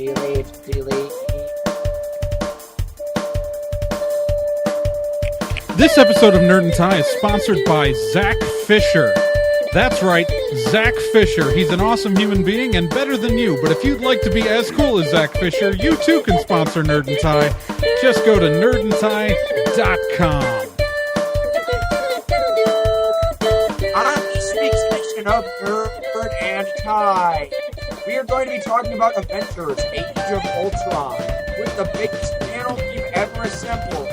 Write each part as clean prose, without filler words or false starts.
Delete. This episode of Nerd and Tie is sponsored by Zach Fisher. That's right, Zach Fisher. He's an awesome human being and better than you. But if you'd like to be as cool as Zach Fisher, you too can sponsor Nerd and Tie. Just go to nerdandtie.com. On this week's edition of Nerd and Tie, we are going to be talking about Avengers: Age of Ultron with the biggest panel we've ever assembled.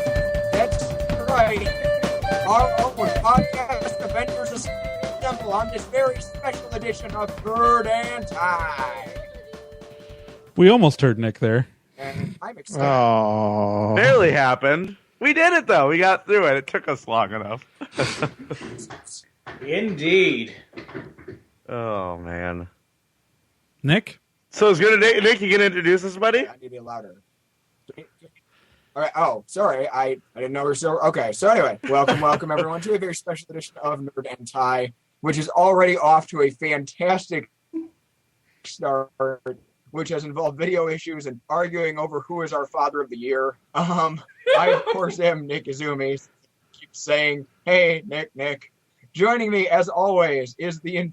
That's right, our own podcast Avengers assemble on this very special edition of Nerd and Tie. We almost heard Nick there. And I'm excited. Oh, barely happened. We did it though. We got through it. It took us long enough. Indeed. Oh man. Nick? So it's good. Nick, you gonna introduce us, buddy? I need to be louder. All right. Oh, sorry. I didn't know we were still. Okay. So anyway, welcome everyone to a very special edition of Nerd and Tie, which is already off to a fantastic start, which has involved video issues and arguing over who is our Father of the Year. I of course am Nick Izumi. Keep saying, "Hey, Nick." Joining me as always is the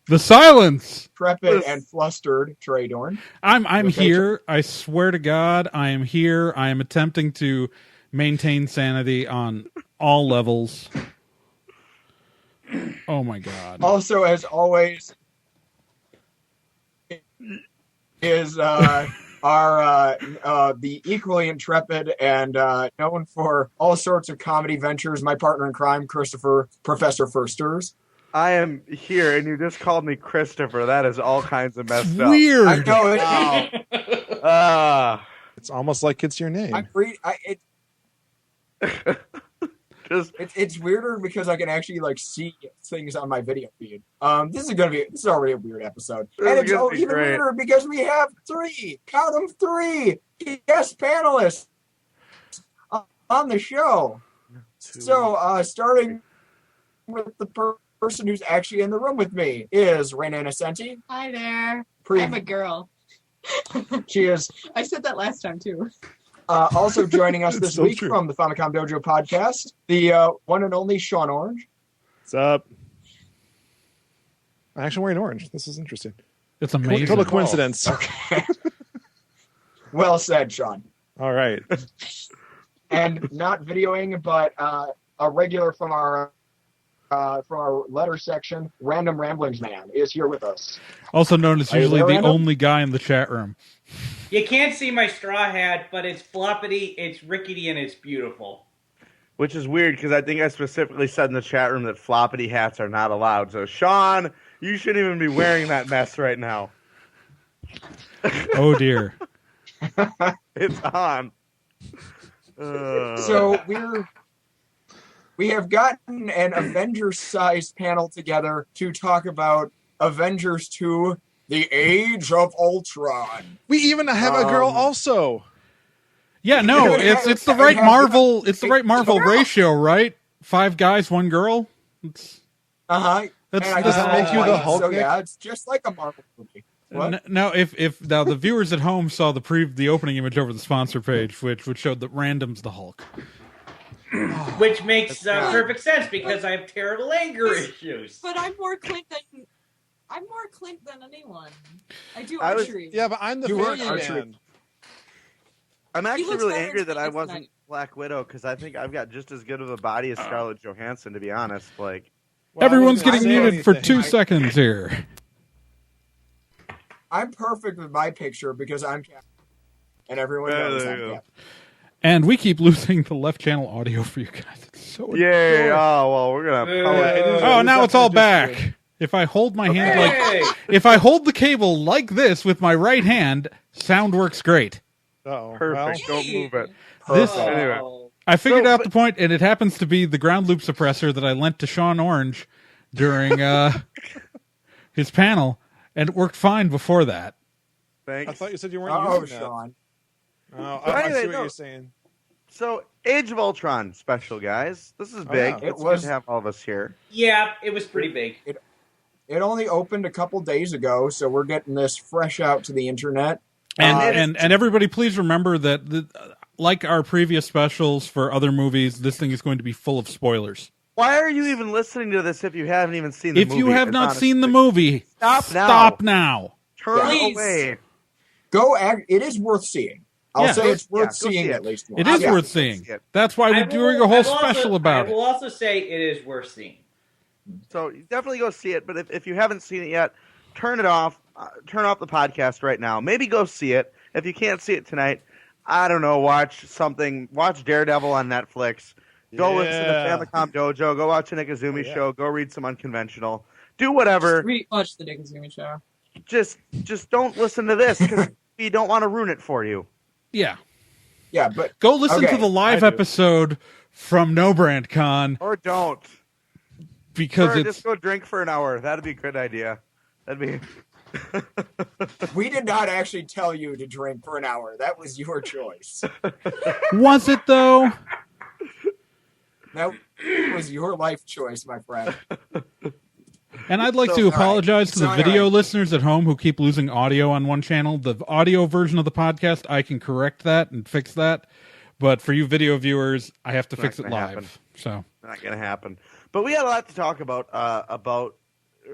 The silence! intrepid and flustered Trey Dorn. I'm Okay, here. I swear to God, I am here. I am attempting to maintain sanity on all levels. Oh my God. Also, as always, is the equally intrepid and known for all sorts of comedy ventures, my partner in crime, Professor Firsters. I am here, and you just called me Christopher. That is all kinds of messed up. Weird. I know it. it's almost like it's your name. It's weirder because I can actually see things on my video feed. This is already a weird episode, and it's even weirder because we have three guest panelists on the show. So starting with the person who's actually in the room with me is Rena Innocenti. Hi there. I'm a girl. She is. I said that last time too. Also joining us this week true. from the Famicom Dojo podcast, the one and only Sean Orange. What's up? I'm actually wearing orange. This is interesting. It's amazing. Total coincidence. Okay. Well said, Sean. All right. And not videoing, but a regular from our letter section, Random Ramblings Man, is here with us. Also known as Are you usually there, the Random? only guy in the chat room. You can't see my straw hat, but it's floppity, it's rickety, and it's beautiful. Which is weird because I think I specifically said in the chat room that floppity hats are not allowed. So Sean, you shouldn't even be wearing that mess right now. Oh dear. It's on. So we have gotten an Avengers-sized panel together to talk about Avengers 2: The Age of Ultron. We even have a girl also. Yeah, no, it's the right Marvel. It's the right Marvel ratio, right? 5 guys, 1 girl. It's, Uh-huh. That's- And I does just that make you the like, Hulk, So Nick? yeah, it's just like a Marvel movie. What? now, if now the viewers at home saw the opening image over the sponsor page, which showed that Random's the Hulk. Which makes perfect sense because I have terrible anger issues. But I'm more Clint than anyone. I do I was- archery. Yeah, but I'm the You weren't family archery. man. I'm actually looks really better angry to that me I as wasn't tonight. Black Widow because I think I've got just as good of a body as Scarlett Johansson, to be honest. Like, Well, Everyone's I wasn't getting gonna say muted for anything. 2 seconds here. I'm perfect with my picture because I'm Captain. And everyone knows there I'm you go. Captain. And we keep losing the left channel audio for you guys. It's so yay! annoying. Oh well, we're gonna. Oh, now it's all back. If I hold my hand Hey! if I hold the cable like this with my right hand, sound works great. Uh-oh. Perfect. Well, Don't move it. This Anyway. I figured So, out the point, and it happens to be the ground loop suppressor that I lent to Sean Orange during his panel, and it worked fine before that. Thanks. I thought you said you weren't Oh, using that. Sean. Oh, But I anyway, see what no. you're saying. So, Age of Ultron special, guys. This is big. yeah. It's good to have all of us here. Yeah, it was pretty big. It only opened a couple days ago, so we're getting this fresh out to the internet. And everybody, please remember that, like our previous specials for other movies, this thing is going to be full of spoilers. Why are you even listening to this if you haven't even seen the movie? If you have not seen the movie, stop now. Turn Please. away. It is worth seeing. I'll say it's worth seeing at least once. It is worth seeing. That's why we're doing a whole special about it. I will also say it is worth seeing. So definitely go see it. But if you haven't seen it yet, turn it off. Turn off the podcast right now. Maybe go see it. If you can't see it tonight, I don't know. Watch something. Watch Daredevil on Netflix. Go listen to Famicom Dojo. Go watch a Nick Azumi show. Go read some Unconventional. Do whatever. Watch the Nick Azumi show. Just don't listen to this because we don't want to ruin it for you. Yeah. Yeah, but go listen to the live episode from No Brand Con. Or don't. Because just go drink for an hour. That'd be a good idea. That'd be. We did not actually tell you to drink for an hour. That was your choice. Was it though? That was your life choice, my friend. And I'd like to apologize to the video listeners at home who keep losing audio on one channel. The audio version of the podcast, I can correct that and fix that. But for you video viewers, I have to fix it live. Happen. So not going to happen. But we had a lot to talk about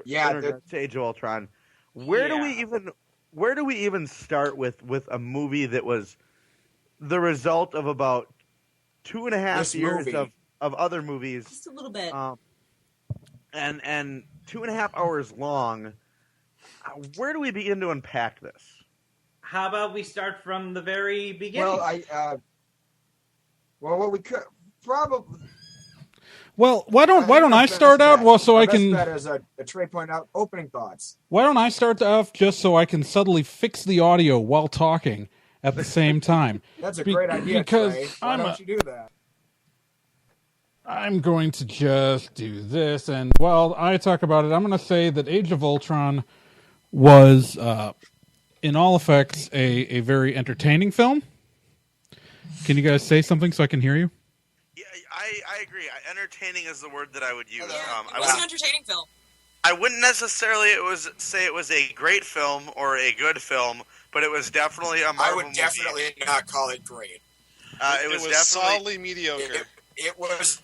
Age of Ultron. Where do we even start with a movie that was the result of about 2.5 years of other movies? Just a little bit. And 2.5 hours long. Where do we begin to unpack this? How about we start from the very beginning? Well, we could probably. Well, why don't I start out so I can? That as a Trey pointed out, opening thoughts. Why don't I start off just so I can subtly fix the audio while talking at the same time? That's a great idea, because Trey. Why don't you do that? I'm going to just do this, and while I talk about it, I'm going to say that Age of Ultron was, in all effects, a very entertaining film. Can you guys say something so I can hear you? Yeah, I agree. Entertaining is the word that I would use. It was an entertaining film. I wouldn't necessarily say it was a great film or a good film, but it was definitely a Marvel movie. I would definitely not call it great. It was definitely solidly mediocre. It was.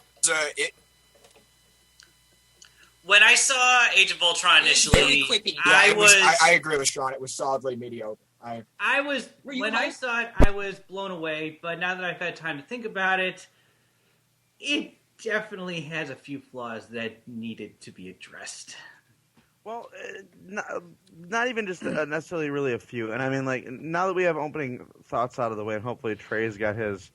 When I saw Age of Ultron initially, I agree with Sean. It was solidly mediocre. When I saw it, I was blown away. But now that I've had time to think about it, it definitely has a few flaws that needed to be addressed. Well, not even just necessarily really a few. And I mean, like, now that we have opening thoughts out of the way, and hopefully Trey's got his,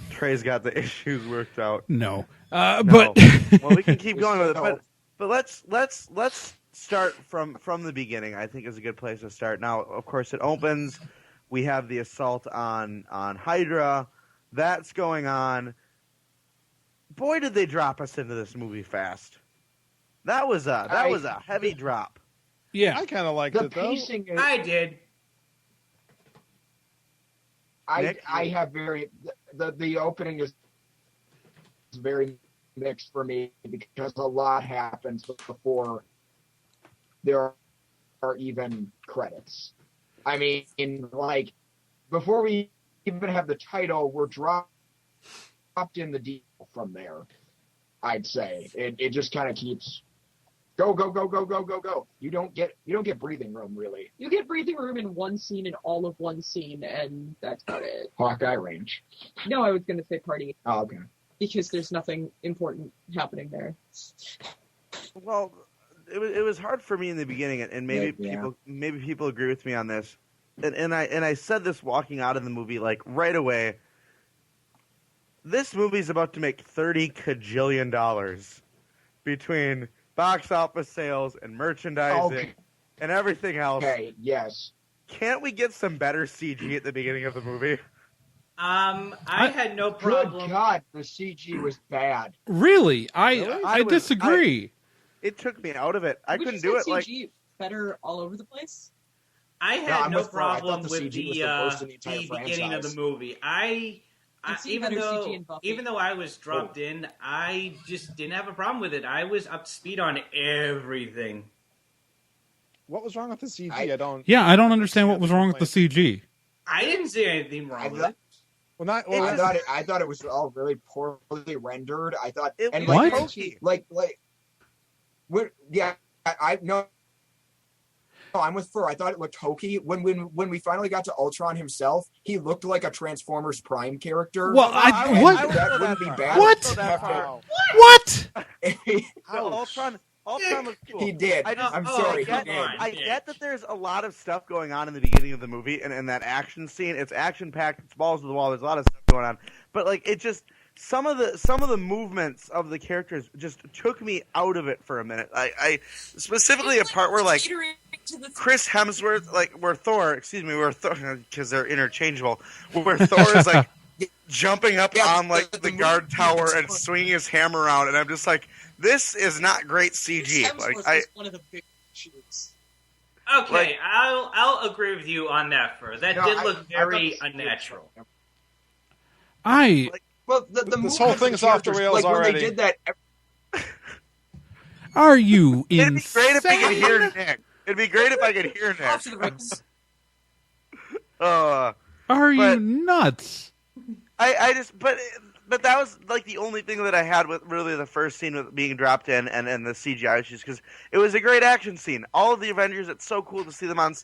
Trey's got the issues worked out. No. But well, we can keep going with it. But let's start from the beginning. I think is a good place to start. Now, of course, it opens. We have the assault on Hydra. That's going on. Boy, did they drop us into this movie fast. That was a heavy drop. Yeah, I kind of liked it though. I did. I have the opening is very mixed for me because a lot happens before there are even credits. I mean, like, before we even have the title, we're dropped in the deal from there. I'd say it just kind of keeps go. You don't get breathing room really. You get breathing room in one scene, in all of one scene, and that's about it. Hawkeye range. No, I was going to say party. Oh, okay. Because there's nothing important happening there. Well, it was hard for me in the beginning, and maybe people agree with me on this. And I said this walking out of the movie, like, right away. This movie's about to make $30 kajillion between box office sales and merchandising and everything else. Okay, yes. Can't we get some better CG at the beginning of the movie? I had no problem. Good God, the CG was bad. Really? I disagree. It took me out of it. I couldn't do it. CG better all over the place. I had no problem the with CG was the the worst in the entire beginning of franchise. the movie. I I've seen better CG in Buffy. Even though I was dropped in, I just didn't have a problem with it. I was up to speed on everything. What was wrong with the CG? I don't understand what was wrong with the CG. I didn't see anything wrong with it. I thought it was all really poorly rendered. I thought it and was like, hokey. No, I'm with Fur. I thought it looked hokey. When we finally got to Ultron himself, he looked like a Transformers Prime character. Well, that wouldn't be bad. What? Ultron was cool. He did. I'm sorry. I get that there's a lot of stuff going on in the beginning of the movie, and that action scene, it's action packed, it's balls to the wall. There's a lot of stuff going on, but like it just some of the movements of the characters just took me out of it for a minute. I specifically a part where like Chris Hemsworth, where Thor, because they're interchangeable, where Thor is like jumping up on like the guard tower and swinging his hammer around, and I'm just like, this is not great CG. One of the big shoots. Okay, I'll agree with you on that. That did look very unnatural. This whole thing's off the rails already. When they did that. Are you insane? It'd be great if I could hear Nick. It'd be great if I could hear Nick. Off to the rails. Are you nuts? But that was like the only thing that I had with really the first scene with being dropped in and the CGI issues, because it was a great action scene. All of the Avengers, it's so cool to see them on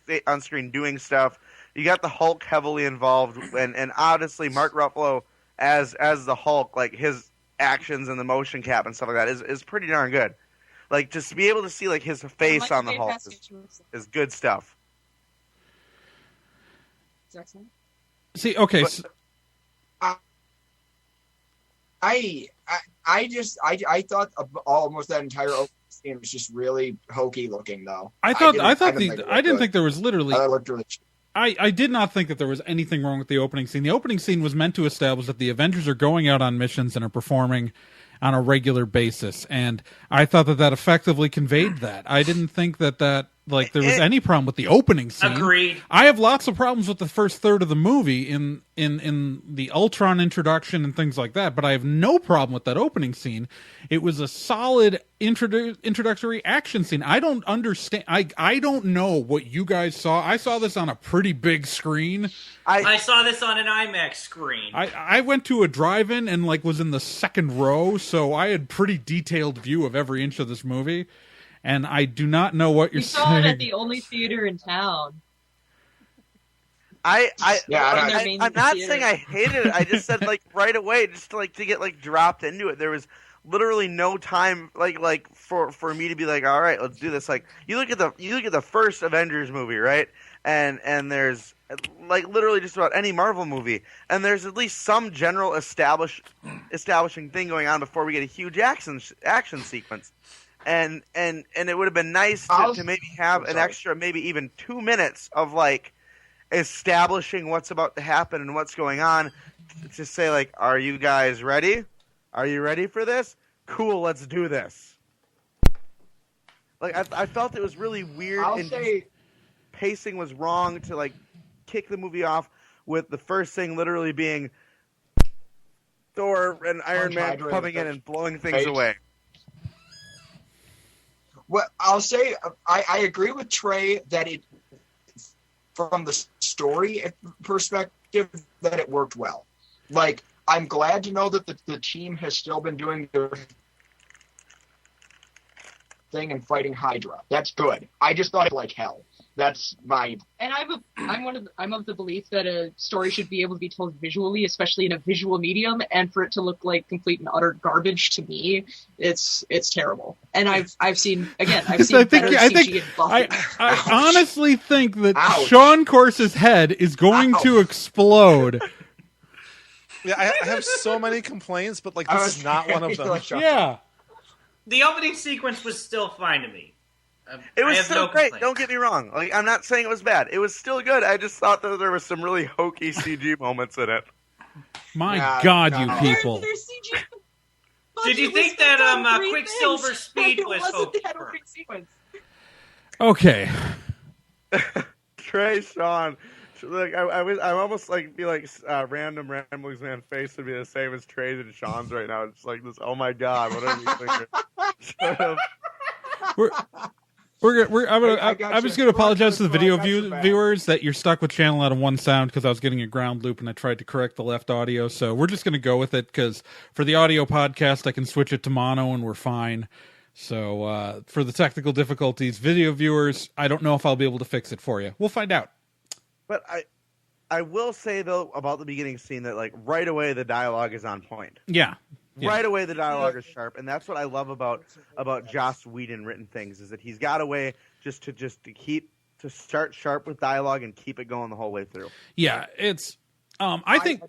screen doing stuff. You got the Hulk heavily involved, and honestly, Mark Ruffalo as the Hulk, like his actions and the motion cap and stuff like that is pretty darn good. Like just to be able to see like his face on the Hulk is good stuff. See, okay. I thought almost that entire opening scene was just really hokey looking, though. I didn't think there was literally. I looked really cheap. I did not think that there was anything wrong with the opening scene. The opening scene was meant to establish that the Avengers are going out on missions and are performing on a regular basis, and I thought that effectively conveyed that. I didn't think that there was any problem with the opening scene. Agreed. I have lots of problems with the first third of the movie in the Ultron introduction and things like that, but I have no problem with that opening scene. It was a solid introductory action scene. I don't understand. I don't know what you guys saw. I saw this on a pretty big screen. I saw this on an IMAX screen. I went to a drive-in and was in the second row, so I had pretty detailed view of every inch of this movie. And I do not know what you're saying. We saw it at the only theater in town. I'm not saying I hated it. I just said right away, just to get dropped into it. There was literally no time for me to be like, all right, let's do this. Like you look at the first Avengers movie, right? And there's literally just about any Marvel movie, and there's at least some general establishing thing going on before we get a huge action sequence. And it would have been nice to maybe have an extra, maybe even 2 minutes of establishing what's about to happen and what's going on, to say are you guys ready? Are you ready for this? Cool, let's do this. I felt it was really weird. Pacing was wrong to kick the movie off with the first thing literally being Thor and Iron Man coming in and blowing things away. Well, I'll say I agree with Trey that it, from the story perspective, that it worked well. I'm glad to know that the team has still been doing their thing and fighting Hydra. That's good. I just thought it like hell. That's my. And I'm of the belief that a story should be able to be told visually, especially in a visual medium, and for it to look like complete and utter garbage to me, it's terrible. And I've seen better CG in Buffy. I honestly think that Sean Corse's head is going to explode. Yeah, I have so many complaints, but this is not one of them. Yeah. The opening sequence was still fine to me. It was still great. Don't get me wrong. I'm not saying it was bad. It was still good. I just thought that there was some really hokey CG moments in it. My God, you people! Did you think that Quicksilver Speed was hokey? Okay. Trey, Sean, Like I almost like be like random ramblings man face would be the same as Trey's and Sean's right now. It's like this. Oh my god, what are we thinking? I'm just going to apologize to the video viewers that you're stuck with channel out of one sound because I was getting a ground loop and I tried to correct the left audio. So we're just going to go with it because for the audio podcast, I can switch it to mono and we're fine. So for the technical difficulties, video viewers, I don't know if I'll be able to fix it for you. We'll find out. But I will say though about the beginning scene that like right away the dialogue is on point. Yeah. Right away, the dialogue is sharp, and that's what I love about Joss Whedon written things is that he's got a way to start sharp with dialogue and keep it going the whole way through. Yeah, it's. I think.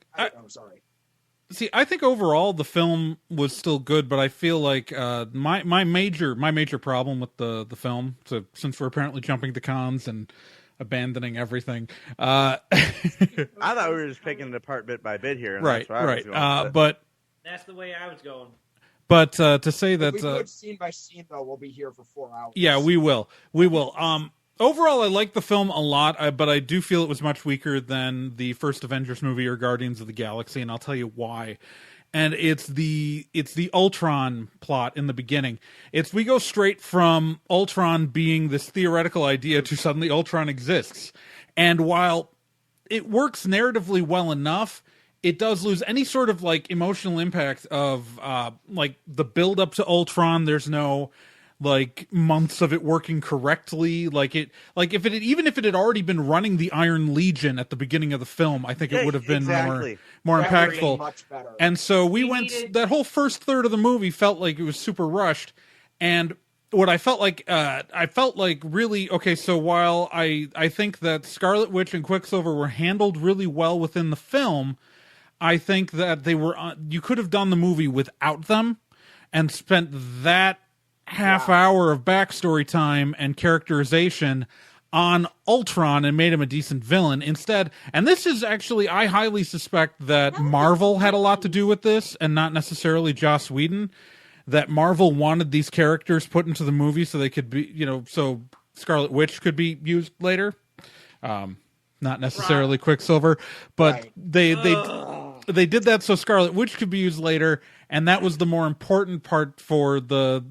I think overall the film was still good, but I feel like my major problem with the film. So since we're apparently jumping to cons and abandoning everything, I thought we were just picking it apart bit by bit here. And right, that's right. But. That's the way I was going. But to say that if we go scene by scene, though, we'll be here for 4 hours. Yeah, we will. We will. Overall, I like the film a lot, but I do feel it was much weaker than the first Avengers movie or Guardians of the Galaxy, and I'll tell you why. And it's the Ultron plot in the beginning. We go straight from Ultron being this theoretical idea to suddenly Ultron exists. And while it works narratively well enough, it does lose any sort of like emotional impact of like the build up to Ultron. There's no like months of it working correctly. Even if it had already been running the Iron Legion at the beginning of the film, I think it would have been more impactful. Much better. And so that whole first third of the movie felt like it was super rushed. And what I felt like really, okay, so while I think that Scarlet Witch and Quicksilver were handled really well within the film, I think that you could have done the movie without them and spent that half hour of backstory time and characterization on Ultron and made him a decent villain instead. And this is actually, I highly suspect that Marvel had a lot to do with this and not necessarily Joss Whedon, that Marvel wanted these characters put into the movie so they could be, so Scarlet Witch could be used later. Not necessarily Quicksilver, but they did that so Scarlet Witch could be used later, and that was the more important part for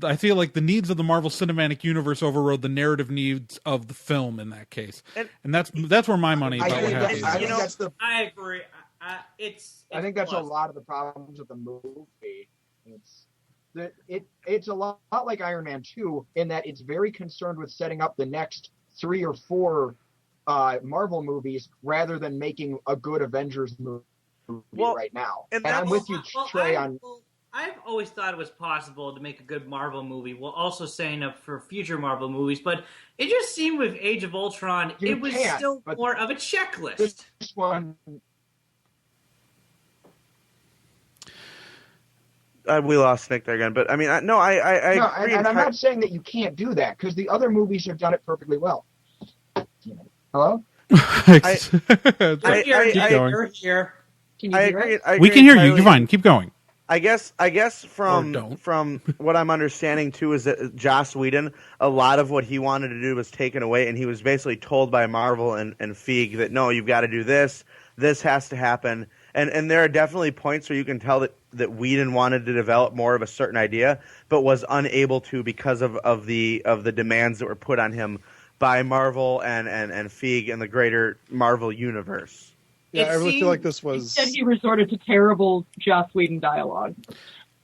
I feel like the needs of the Marvel Cinematic Universe overrode the narrative needs of the film in that case. And that's where my money about what happened. I agree. I think that's a lot of the problems with the movie. It's a lot like Iron Man 2 in that it's very concerned with setting up the next 3 or 4 Marvel movies rather than making a good Avengers movie right now. And I'm with you, Trey, on... I've always thought it was possible to make a good Marvel movie while also setting up for future Marvel movies, but it just seemed with Age of Ultron, it was still more of a checklist. This one... we lost Nick there again, but I mean, I agree. And I'm not saying that you can't do that, because the other movies have done it perfectly well. Hello? I agree. We can hear you. You're fine. Keep going. I guess from what I'm understanding too is that Joss Whedon, a lot of what he wanted to do was taken away, and he was basically told by Marvel and Feig that no, you've got to do this. This has to happen. And there are definitely points where you can tell that Whedon wanted to develop more of a certain idea, but was unable to because of the demands that were put on him by Marvel and Feig and the greater Marvel universe. Yeah, I really feel like this was... Instead, he resorted to terrible Joss Whedon dialogue.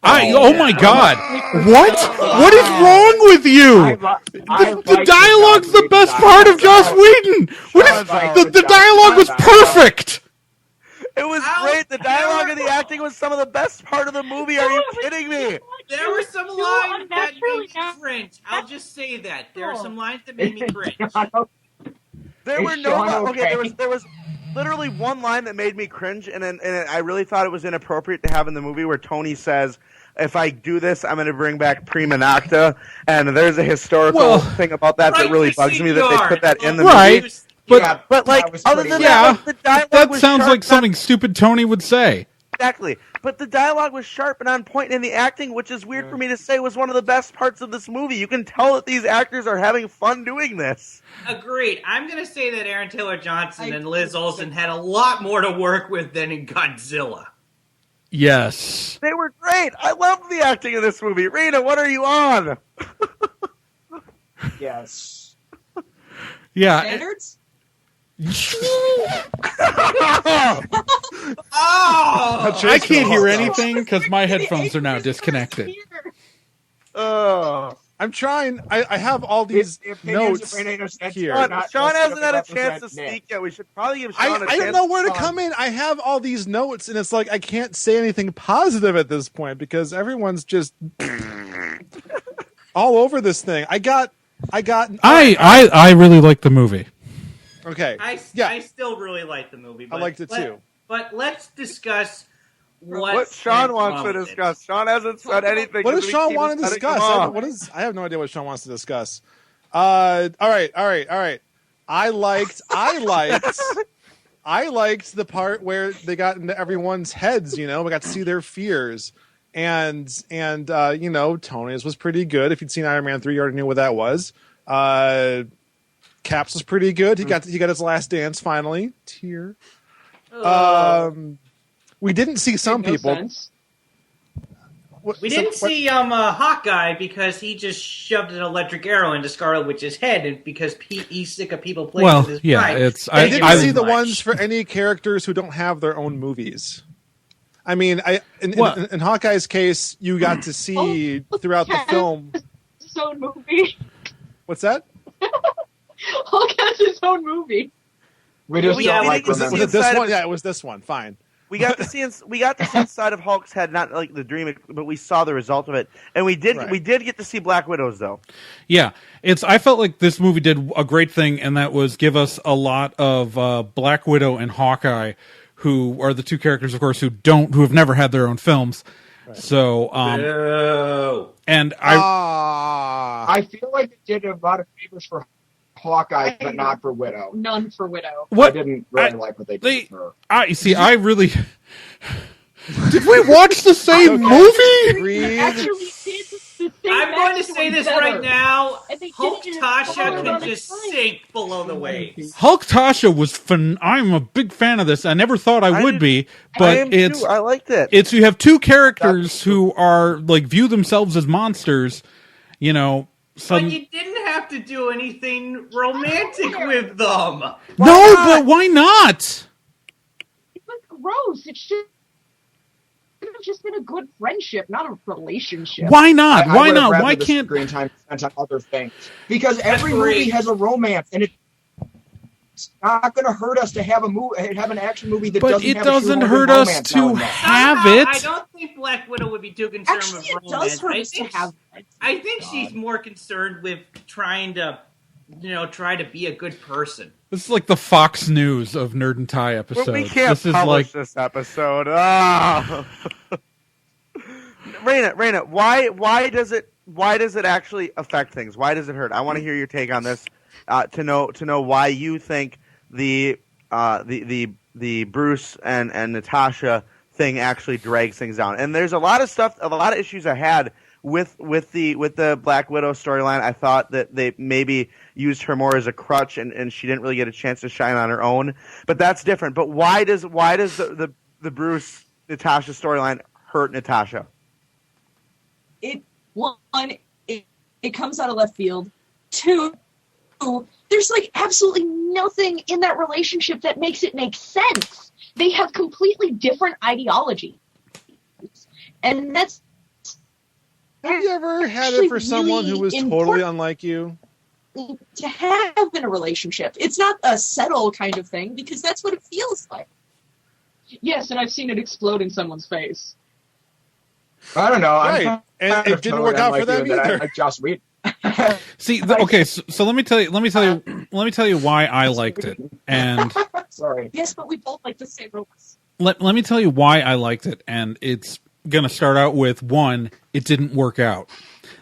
Oh my God! What? What is wrong with you? The dialogue's the best part of Joss Whedon. The dialogue was perfect. It was great. The dialogue and the acting was some of the best part of the movie. Are you kidding me? There were some lines that made me cringe. I'll just say that. There are some lines that made me cringe. There were no... Okay, there was literally one line that made me cringe, and I really thought it was inappropriate to have in the movie where Tony says, if I do this, I'm going to bring back Prima Nocta, and there's a historical thing about that really bugs me that they put that in the movie. But like, other than that, the dialogue that sounds like something stupid Tony would say. Exactly. But the dialogue was sharp and on point, and the acting, which is weird for me to say, was one of the best parts of this movie. You can tell that these actors are having fun doing this. Agreed. I'm going to say that Aaron Taylor Johnson and Liz Olsen had a lot more to work with than in Godzilla. Yes. They were great. I loved the acting in this movie. Rena, what are you on? Yes. Yeah. Standards? Oh! I can't hear anything because my headphones are now disconnected. I'm trying. I have all these notes here. Sean hasn't had a chance to speak yet. We should probably give Sean a chance. I don't know where to come in. I have all these notes, and it's like I can't say anything positive at this point because everyone's just all over this thing. I really like the movie. Okay. I still really like the movie. But I liked it too. But let's discuss what Sean wants to discuss. Sean hasn't said anything. What does Sean want to discuss? I have no idea what Sean wants to discuss. All right. I liked the part where they got into everyone's heads. We got to see their fears, and Tony's was pretty good. If you'd seen Iron Man 3, you already knew what that was. Caps was pretty good. He got his last dance finally. Tear. We didn't see some people. We didn't see Hawkeye because he just shoved an electric arrow into Scarlet Witch's head, and because he's sick of people playing with his pride. I didn't see the ones for any characters who don't have their own movies. I mean, in Hawkeye's case, you got to see throughout the film his own movie. What's that? Hulk has his own movie. Was it this one? Yeah, it was this one. Fine. We got to see inside of Hulk's head, not like the dream, but we saw the result of it, and we did get to see Black Widows though. Yeah, I felt like this movie did a great thing, and that was give us a lot of Black Widow and Hawkeye, who are the two characters, of course, who have never had their own films. Right. So, and I feel like it did a lot of favors for Hawkeye, but not for Widow. None for Widow. I didn't really like what they did for her. I really... Did we watch the same movie? Actually did the same. I'm going to say this right now. Hulk Tasha can just sink below the waves. Hulk Tasha was fun. I'm a big fan of this. I never thought I would be, but I liked it. You have two characters who are view themselves as monsters, But you didn't have to do anything romantic with them. But why not? It was gross. It should have just been a good friendship, not a relationship. Why not? Why not? Why can't screen time spent on other things? Because every movie has a romance, and it's not going to hurt us to have an action movie that doesn't have a doesn't hurt us to have it. I don't think Black Widow would be too concerned with romance. Does hurt us to have it. I think she's more concerned with trying to be a good person. This is like the Fox News of Nerd and Tie episodes. Well, we can't publish this episode. Rena, why does it actually affect things? Why does it hurt? I want to hear your take on this. To know why you think the Bruce and Natasha thing actually drags things down. And there's a lot of issues I had with the Black Widow storyline. I thought that they maybe used her more as a crutch and she didn't really get a chance to shine on her own. But that's different. But why does the Bruce Natasha storyline hurt Natasha? It comes out of left field. Two, there's absolutely nothing in that relationship that makes it make sense. They have completely different ideology. And that's... Have you ever had it for someone who was totally unlike you? To have in a relationship. It's not a settle kind of thing, because that's what it feels like. Yes, and I've seen it explode in someone's face. I don't know. Right. And it didn't work out for them either. Like Joss Whedon. See, okay, so let me tell you why I liked it. And sorry. Yes, but we both like the same robots. Let me tell you why I liked it, and it's going to start out with one, it didn't work out.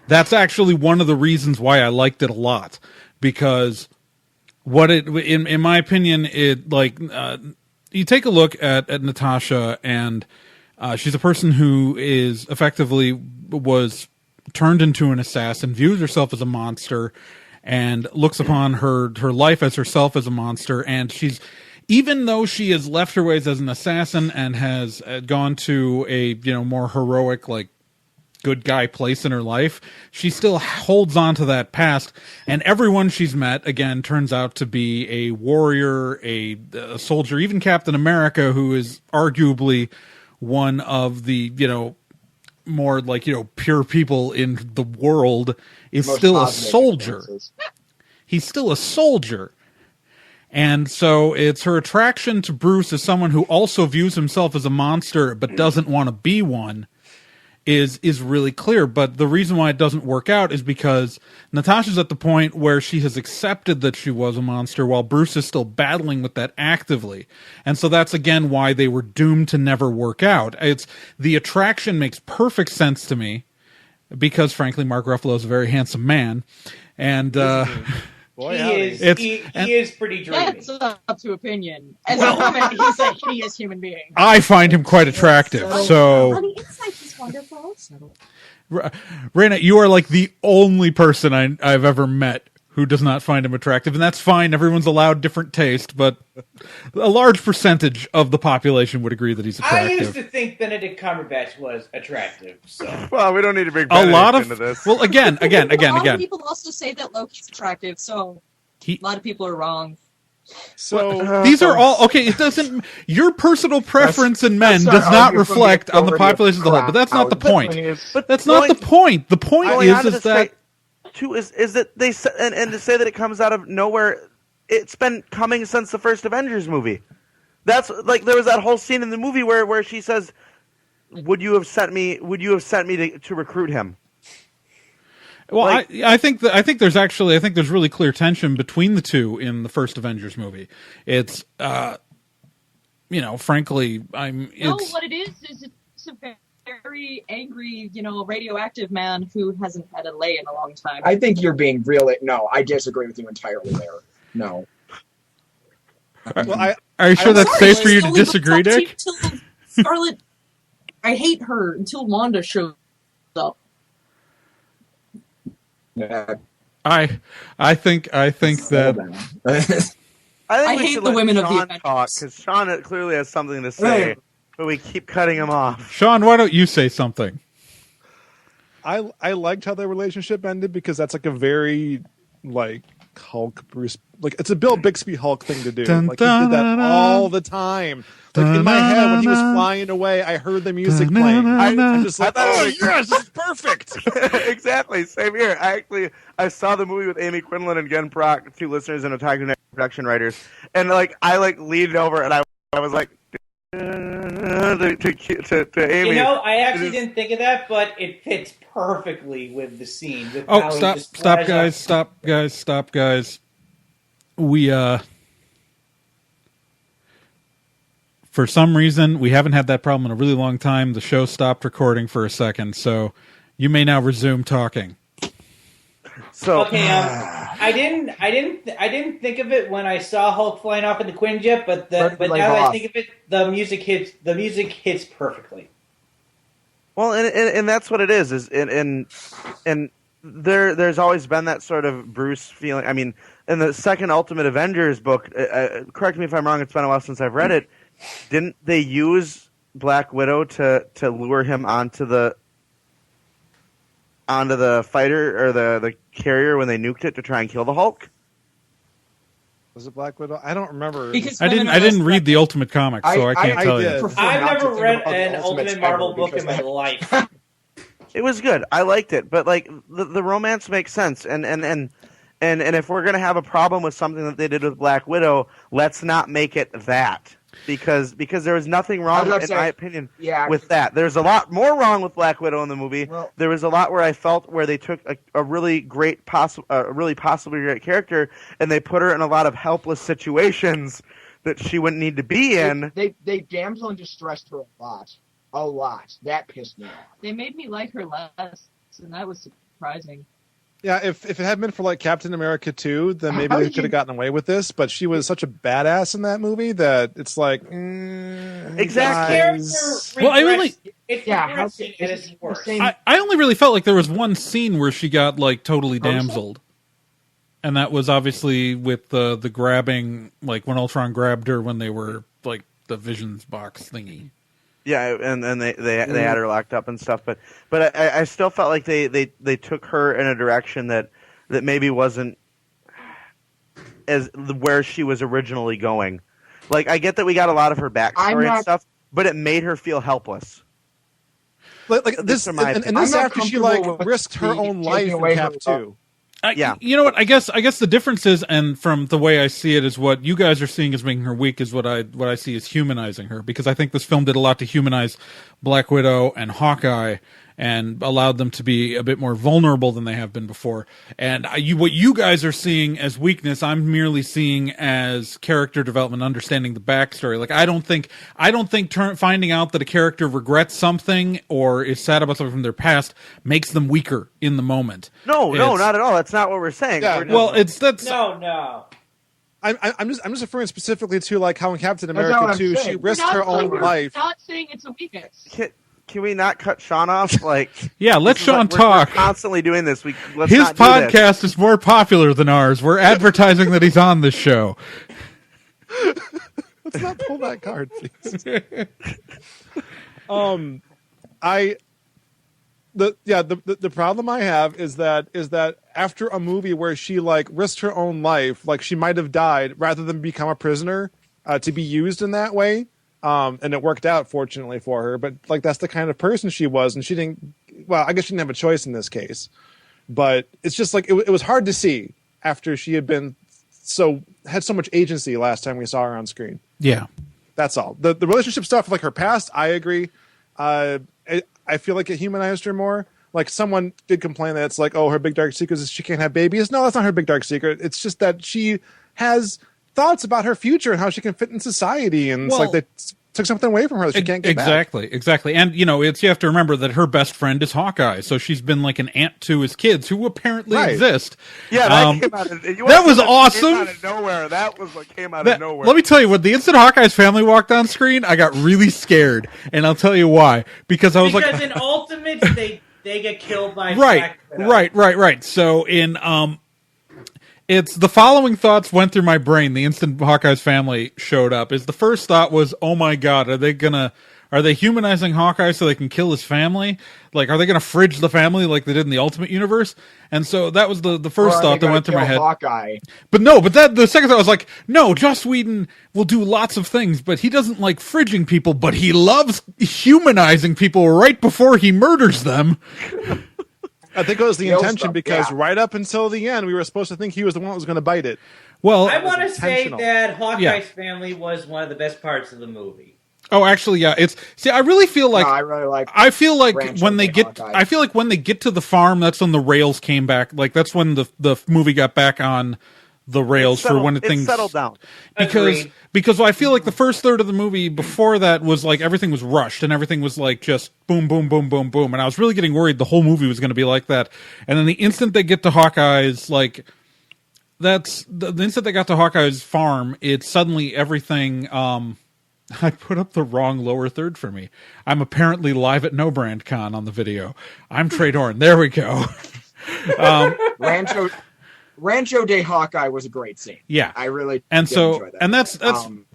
That's actually one of the reasons why I liked it a lot, because in my opinion, it you take a look at Natasha and She's a person who is effectively was turned into an assassin, views herself as a monster, and looks upon her life as herself as a monster. And she's, even though she has left her ways as an assassin and has gone to a more heroic, like, good guy place in her life, she still holds on to that past. And everyone she's met, again, turns out to be a warrior, a soldier. Even Captain America, who is arguably one of the more like pure people in the world, is still a soldier. He's still a soldier. And so it's her attraction to Bruce as someone who also views himself as a monster but doesn't want to be one is really clear. But the reason why it doesn't work out is because Natasha's at the point where she has accepted that she was a monster while Bruce is still battling with that actively. And so that's again why they were doomed to never work out. It's the attraction makes perfect sense to me because frankly Mark Ruffalo is a very handsome man, and Boy, he is pretty dreamy. That's up to opinion. As a woman, he's a hideous human being. I find him quite attractive. So on the inside, he's wonderful. Rena, you are like the only person I've ever met who does not find him attractive, and that's fine. Everyone's allowed different taste, but a large percentage of the population would agree that he's attractive. I used to think Benedict Cumberbatch was attractive. So, well, we don't need to bring Benedict into this. Well, again. A lot of people also say that Loki's attractive, so a lot of people are wrong. So these are all okay. It doesn't. Your personal preference in men does not reflect on the population as a whole. But that's not the point. That's not the point. The point is that. Too is that they and to say that it comes out of nowhere, it's been coming since the first Avengers movie. That's like there was that whole scene in the movie where she says, "Would you have sent me to recruit him?" Well, like, I think there's really clear tension between the two in the first Avengers movie. It's frankly, what it is it's a very angry, radioactive man who hasn't had a lay in a long time. I think you're being real. No, I disagree with you entirely there. No. Well, are you sure that's safe for you to disagree, Dick? Scarlet, I hate her until Wanda shows up. Yeah. I think that I hate the women of the Avengers because Sean clearly has something to say. But we keep cutting him off. Sean, why don't you say something? I liked how their relationship ended because that's like a very like Hulk Bruce, like it's a Bill Bixby Hulk thing to do. Like he did that all the time. Like in my head when he was flying away, I heard the music playing. I'm just like, yes, this is perfect. Exactly, same here. I saw the movie with Amy Quinlan and Gen Proc, two listeners and Otaku Net production writers, and I leaned over and I was like. To Amy. I actually didn't think of that, but it fits perfectly with the scene. With stop, guys. We, for some reason, we haven't had that problem in a really long time. The show stopped recording for a second, so you may now resume talking. So okay, I didn't think of it when I saw Hulk flying off in the Quinjet, but now that I think of it, the music hits perfectly. Well, and that's what it is and there's always been that sort of Bruce feeling. I mean, in the second Ultimate Avengers book, correct me if I'm wrong. It's been a while since I've read it. Didn't they use Black Widow to lure him onto the fighter or the carrier when they nuked it to try and kill the Hulk? Was it Black Widow? I don't remember. I didn't read the Ultimate comic, so I can't tell you. I've never read an Ultimate Marvel book in my life. It was good. I liked it, but like the romance makes sense, and if we're gonna have a problem with something that they did with Black Widow, let's not make it that. Because there was nothing wrong, in my opinion, with that. There's a lot more wrong with Black Widow in the movie. Well, there was a lot where I felt where they took a really great, possibly great character, and they put her in a lot of helpless situations that she wouldn't need to be in. They damsel in distress her a lot. That pissed me off. They made me like her less, and that was surprising. Yeah, if it had been for like Captain America 2, then maybe they could have gotten away with this. But she was such a badass in that movie that it's like exactly. Well, I really, it's worse. I only really felt like there was one scene where she got like totally damseled, and that was obviously with the grabbing, like when Ultron grabbed her when they were like the Visions box thingy. Yeah, and they had her locked up and stuff, but I still felt like they took her in a direction that maybe wasn't as where she was originally going. Like, I get that we got a lot of her backstory and stuff, but it made her feel helpless. Like this, and this after she like risked her own life in Cap 2. Yeah, you know what? I guess the difference is, and from the way I see it, is what you guys are seeing as making her weak is what I see as humanizing her, because I think this film did a lot to humanize Black Widow and Hawkeye and allowed them to be a bit more vulnerable than they have been before. And what you guys are seeing as weakness, I'm merely seeing as character development, understanding the backstory. Like, I don't think finding out that a character regrets something or is sad about something from their past makes them weaker in the moment. No, not at all. That's not what we're saying. Yeah, well, No. I'm just referring specifically to like how in Captain America 2 she risked her own life. I'm not saying it's a weakness. Can we not cut Sean off? Like, yeah, let Sean talk. We're constantly doing this. Let's His not do podcast is more popular than ours. We're advertising that he's on this show. Let's not pull that card, please. The problem I have is that after a movie where she like risked her own life, like she might have died rather than become a prisoner to be used in that way. And it worked out, fortunately for her. But like that's the kind of person she was, and she didn't. Well, I guess she didn't have a choice in this case. But it's just like it was hard to see after she had had so much agency last time we saw her on screen. Yeah, that's all. The relationship stuff, like her past, I agree. I feel like it humanized her more. Like someone did complain that it's like, oh, her big dark secret is she can't have babies. No, that's not her big dark secret. It's just that she has thoughts about her future and how she can fit in society, and it's like they took something away from her that she can't get back. Exactly. And you have to remember that her best friend is Hawkeye, so she's been like an aunt to his kids who apparently exist. Yeah, that was awesome. Came out of nowhere. That was what came out of nowhere. Let me tell you, when the instant Hawkeye's family walked on screen, I got really scared, and I'll tell you why. Because in Ultimates they get killed by Black Widow. Right. So in it's the following thoughts went through my brain the instant Hawkeye's family showed up. The first thought was, oh my god, are they humanizing Hawkeye so they can kill his family? Like, are they gonna fridge the family like they did in the Ultimate Universe? And so that was the first thought that went through my head. Hawkeye. But the second thought was like, no, Joss Whedon will do lots of things, but he doesn't like fridging people, but he loves humanizing people right before he murders them. I think it was the intention because right up until the end, we were supposed to think he was the one that was going to bite it. Well, I want to say that Hawkeye's family was one of the best parts of the movie. Oh, actually, yeah. I really feel like I really like. I feel like Rancho when they get, Hawkeye. I feel like when they get to the farm, that's when the rails came back. Like that's when the movie got back on the rails for when things settled down. Because I feel like the first third of the movie before that was like everything was rushed and everything was like just boom, boom, boom, boom, boom, and I was really getting worried the whole movie was going to be like that. And then the instant they get to Hawkeye's, like that's the instant they got to Hawkeye's farm, it's suddenly everything. I put up the wrong lower third for me. I'm apparently live at No Brand Con on the video. I'm Trey Dorn. There we go. Rancho de Hawkeye was a great scene. Yeah, I really did enjoy that. And that's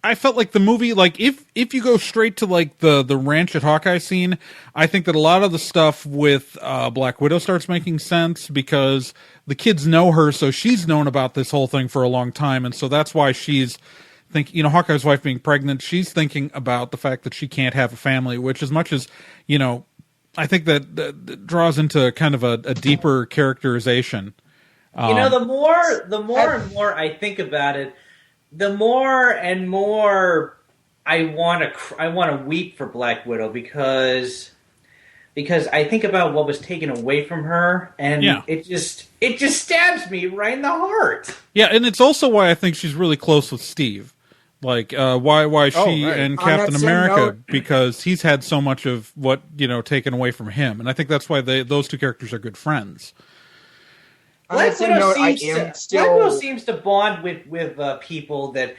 I felt like the movie, like if you go straight to like the ranch at Hawkeye scene, I think that a lot of the stuff with Black Widow starts making sense because the kids know her, so she's known about this whole thing for a long time, and so that's why she's Hawkeye's wife being pregnant, she's thinking about the fact that she can't have a family, which as much as I think that draws into kind of a deeper characterization. The more and more I think about it, the more and more I want to weep for Black Widow because I think about what was taken away from her, and it just stabs me right in the heart. Yeah, and it's also why I think she's really close with Steve. Like why she and Captain America, because he's had so much of what taken away from him, and I think that's why those two characters are good friends. Black same Widow, note, I seems am to, still- Black Widow seems to bond with people that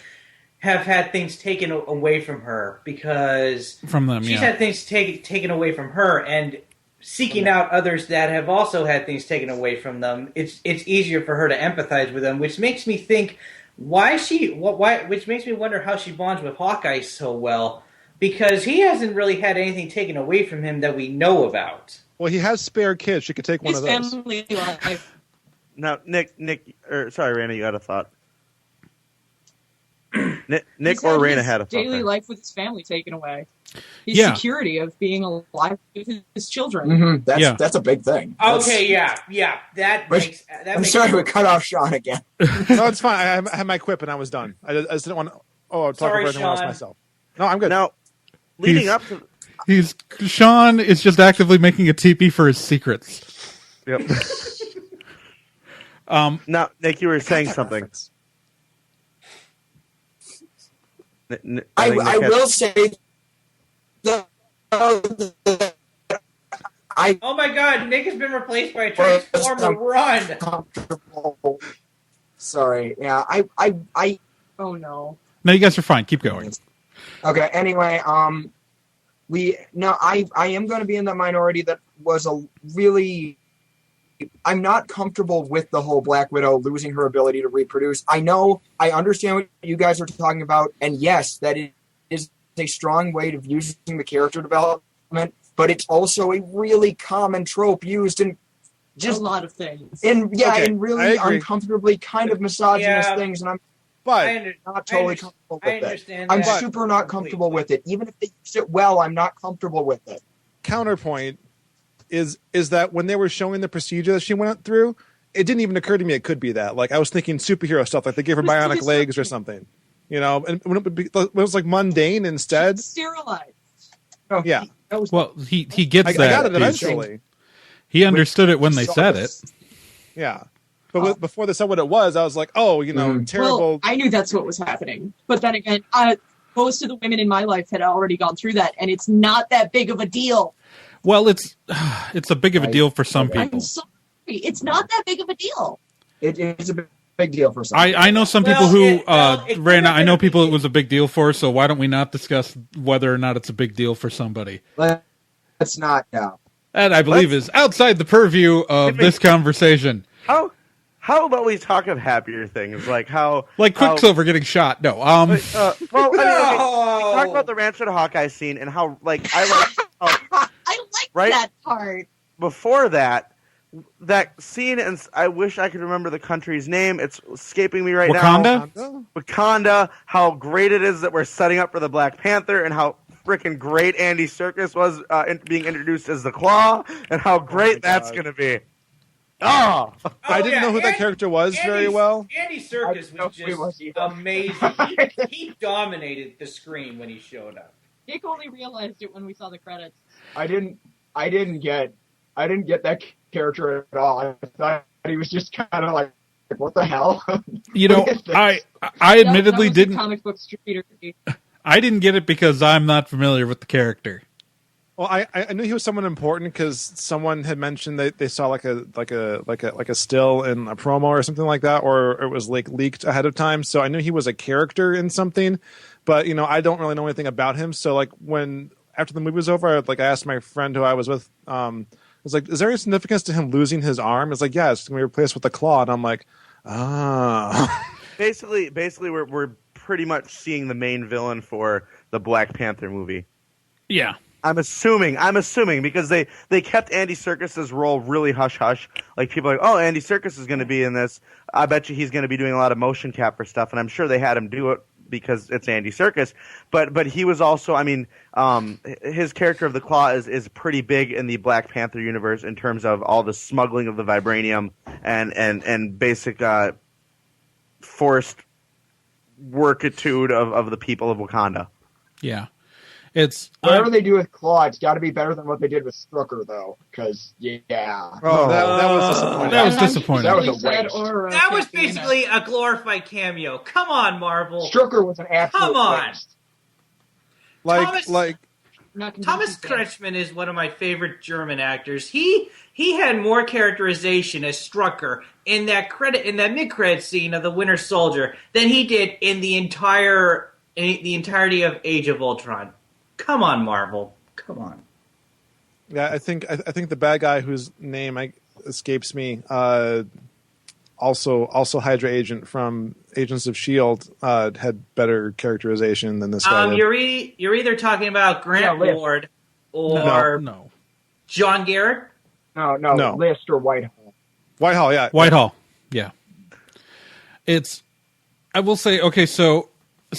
have had things taken away from her because From them, she's yeah. had things taken away from her, and seeking out others that have also had things taken away from them. It's easier for her to empathize with them, which makes me think which makes me wonder how she bonds with Hawkeye so well, because he hasn't really had anything taken away from him that we know about. Well, he has spare kids. She could take one His of those. family life. Now, sorry, Rena, you had a thought. Nick or Rena had a thought. Daily there. life with his family taken away. His Yeah. security of being alive with his children. Mm-hmm. That's a big thing. Okay, yeah. That But- makes. I'm sorry we cut off Sean again. No, it's fine. I had my quip and I was done. I just didn't want to. Talk Sorry, about anyone else Sean. myself. No, I'm good. Now, leading He's- up to Sean is just actively making a teepee for his secrets. yep. Now, Nick, you were saying something. I will say that I Oh my God! Nick has been replaced by a Transformer. Run! comfortable. Sorry, yeah, I Oh no. No, you guys are fine. Keep going. okay. Anyway, I am going to be in the minority that was a really. I'm not comfortable with the whole Black Widow losing her ability to reproduce. I understand what you guys are talking about, and yes, that is a strong way of using the character development, but it's also a really common trope used in just a lot of things. in Okay, in I really agree. uncomfortably kind of misogynist Yeah. things, and I'm But not totally comfortable I with it. understand. I'm that super not comfortable with it. Even if they use it well, I'm not comfortable with it. counterpoint is that when they were showing the procedure that she went through, it didn't even occur to me it could be that. Like I was thinking superhero stuff, like they gave her It was bionic too legs or disgusting. something. You know, and when it was like mundane instead. Sterilized. Oh, Yeah. that was Well, he gets I that. got it piece. eventually. He understood it when they said it. Yeah. But before they said what it was, I was like, oh, terrible. Well, I knew that's what was happening. But then again, most of the women in my life had already gone through that, and it's not that big of a deal. Well, it's a big of a deal for some Okay. people. I'm sorry. It's not that big of a deal. It is a big deal for some. I know some Well, people who, it could Rena, have I know been- people it was a big deal for, so why don't we not discuss whether or not it's a big deal for somebody? Let's not now. That, I believe, is outside the purview of this conversation. How about we talk of happier things, like how Like how- Quicksilver getting shot. No. well, I mean, okay, No! we talk about the Rancho to Hawkeye scene and how I like I like Right? that part. before that scene, and I wish I could remember the country's name. It's escaping me right Wakanda? now. Wakanda. How great it is that we're setting up for the Black Panther, and how freaking great Andy Serkis was being introduced as the Claw, and how great that's God. going to be. Oh, I didn't know who that character was very well. Andy Serkis I was don't know who he was just either. amazing. He dominated the screen when he showed up. Nick only realized it when we saw the credits. I didn't get that character at all. I thought he was just kind of like, what the hell? You know, What is this? I admittedly that was the didn't. comic book street. I didn't get it because I'm not familiar with the character. Well, I knew he was someone important because someone had mentioned that they saw like a still in a promo or something like that, or it was like leaked ahead of time. So I knew he was a character in something, but I don't really know anything about him. So like when after the movie was over, I asked my friend who I was with, I was like, "Is there any significance to him losing his arm?" It's like, "Yeah, it's gonna be replaced with a claw," and I'm like, "Ah." basically, we're pretty much seeing the main villain for the Black Panther movie. Yeah. I'm assuming because they kept Andy Serkis's role really hush hush. Like people are like, oh, Andy Serkis is going to be in this. I bet you he's going to be doing a lot of motion capture stuff, and I'm sure they had him do it because it's Andy Serkis. But he was also, I mean, his character of the Claw is pretty big in the Black Panther universe in terms of all the smuggling of the vibranium and basic forced workitude of the people of Wakanda. Yeah. It's Whatever they do with Claw, it's got to be better than what they did with Strucker, though. Because yeah, Oh, that was disappointing. That was disappointing. That was a Really sad waste. aura That was kicking in. basically a glorified cameo. Come on, Marvel. Strucker was an absolute Come on. waste. like Thomas- like not Thomas convinced. Kretschmann is one of my favorite German actors. He had more characterization as Strucker in that mid-credit scene of the Winter Soldier than he did in the entirety of Age of Ultron. Come on, Marvel. Come on. Yeah, I think the bad guy whose name escapes me, also Hydra agent from Agents of S.H.I.E.L.D., had better characterization than this guy did. You're either talking about Grant Ward or No. John Garrett. No. List or Whitehall. Whitehall, yeah. Whitehall, yeah. I will say, okay, so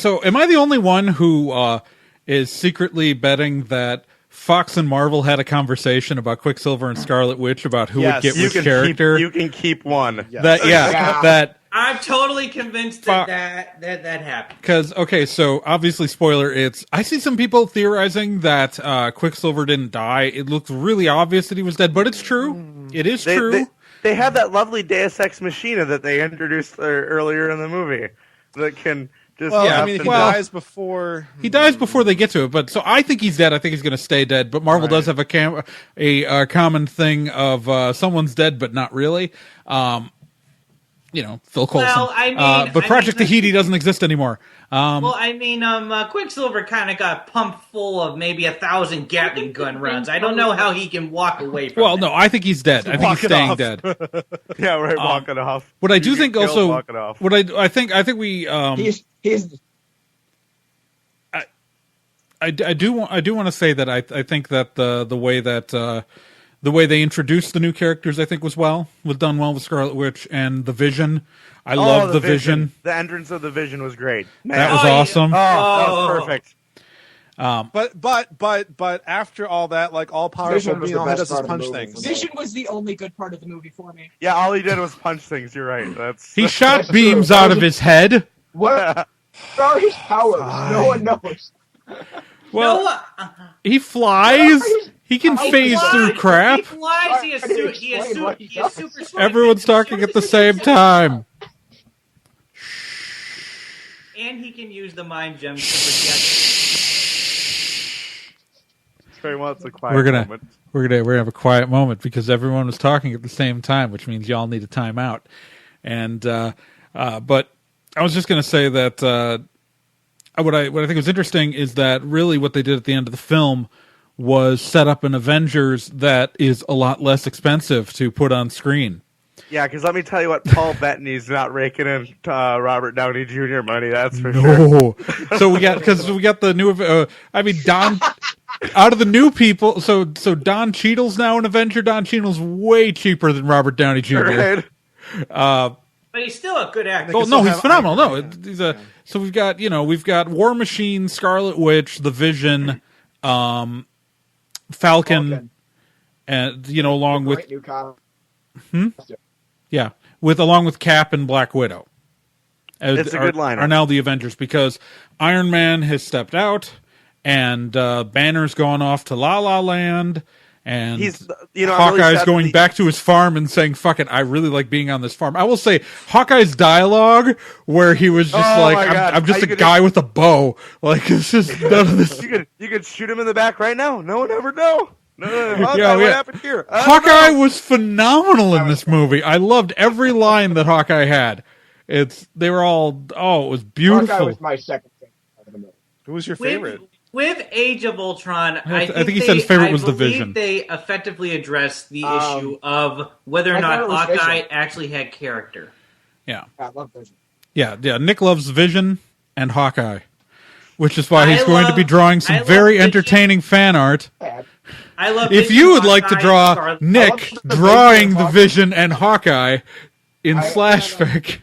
am I the only one who is secretly betting that Fox and Marvel had a conversation about Quicksilver and Scarlet Witch about who would get which character? You can keep one. Yes. That I'm totally convinced that happened. Because, okay, so obviously, spoiler, I see some people theorizing that Quicksilver didn't die. It looks really obvious that he was dead, but it's true. It is true. They have that lovely Deus Ex Machina that they introduced earlier in the movie that can just... he dies before... He dies before they get to it, but so I think he's dead. I think he's going to stay dead, but Marvel does have a common thing of someone's dead, but not really. Phil Coulson. Well, but Project Tahiti doesn't exist anymore. Quicksilver kind of got pumped full of maybe 1,000 Gatling gun rounds. I don't know how he can walk away from that. No, I think he's dead. I think he's staying dead. Yeah, right, walk it off. What I do think also... Walk it off. What I think we... He's I do want to say that I think that the way they introduced the new characters, I think was done well with Scarlet Witch and the Vision. I love the Vision. The entrance of the Vision was great. Man. That was awesome. That was perfect. But after all that, like all powerful being, all he does is punch things. Vision was the only good part of the movie for me. Yeah, all he did was punch things. You're right. He shot beams out of his head. What are his powers? No one knows. Well, he flies. He can phase through crap. He flies. He has super strength. Everyone's talking at the same time. And he can use the mind gems to project. Very well, it's a quiet moment. We're gonna have a quiet moment because everyone was talking at the same time, which means y'all need a timeout. And but I was just gonna say that what I think was interesting is that really what they did at the end of the film was set up an Avengers that is a lot less expensive to put on screen. Yeah, because let me tell you what, Paul Bettany's not raking in Robert Downey Jr. money. That's for sure. So we got the new. Don. Out of the new people, so Don Cheadle's now an Avenger. Don Cheadle's way cheaper than Robert Downey Jr. Right. But he's still a good actor. Oh no, he's phenomenal. No, he's a. So we've got War Machine, Scarlet Witch, the Vision, Falcon, and along with along with Cap and Black Widow. It's a good lineup. Are now the Avengers because Iron Man has stepped out, and Banner's gone off to La La Land, and Hawkeye's going back to his farm and saying, "Fuck it, I really like being on this farm." I will say Hawkeye's dialogue, where he was just I'm just a guy with a bow. Like it's just none of this. You could shoot him in the back right now. No one ever know. No. Hawkeye, what happened here? Hawkeye was phenomenal in this movie. I loved every line that Hawkeye had. It was beautiful. Hawkeye was my second favorite of the movie. Who was your favorite? With Age of Ultron, I think he said his favorite was the Vision. They effectively addressed the issue of whether or not Hawkeye actually had character. Yeah. I love Vision. Yeah. Nick loves Vision and Hawkeye, which is why he's going to be drawing some very entertaining fan art. I love. If you would like to draw Nick drawing the Vision and Hawkeye in Slashfic,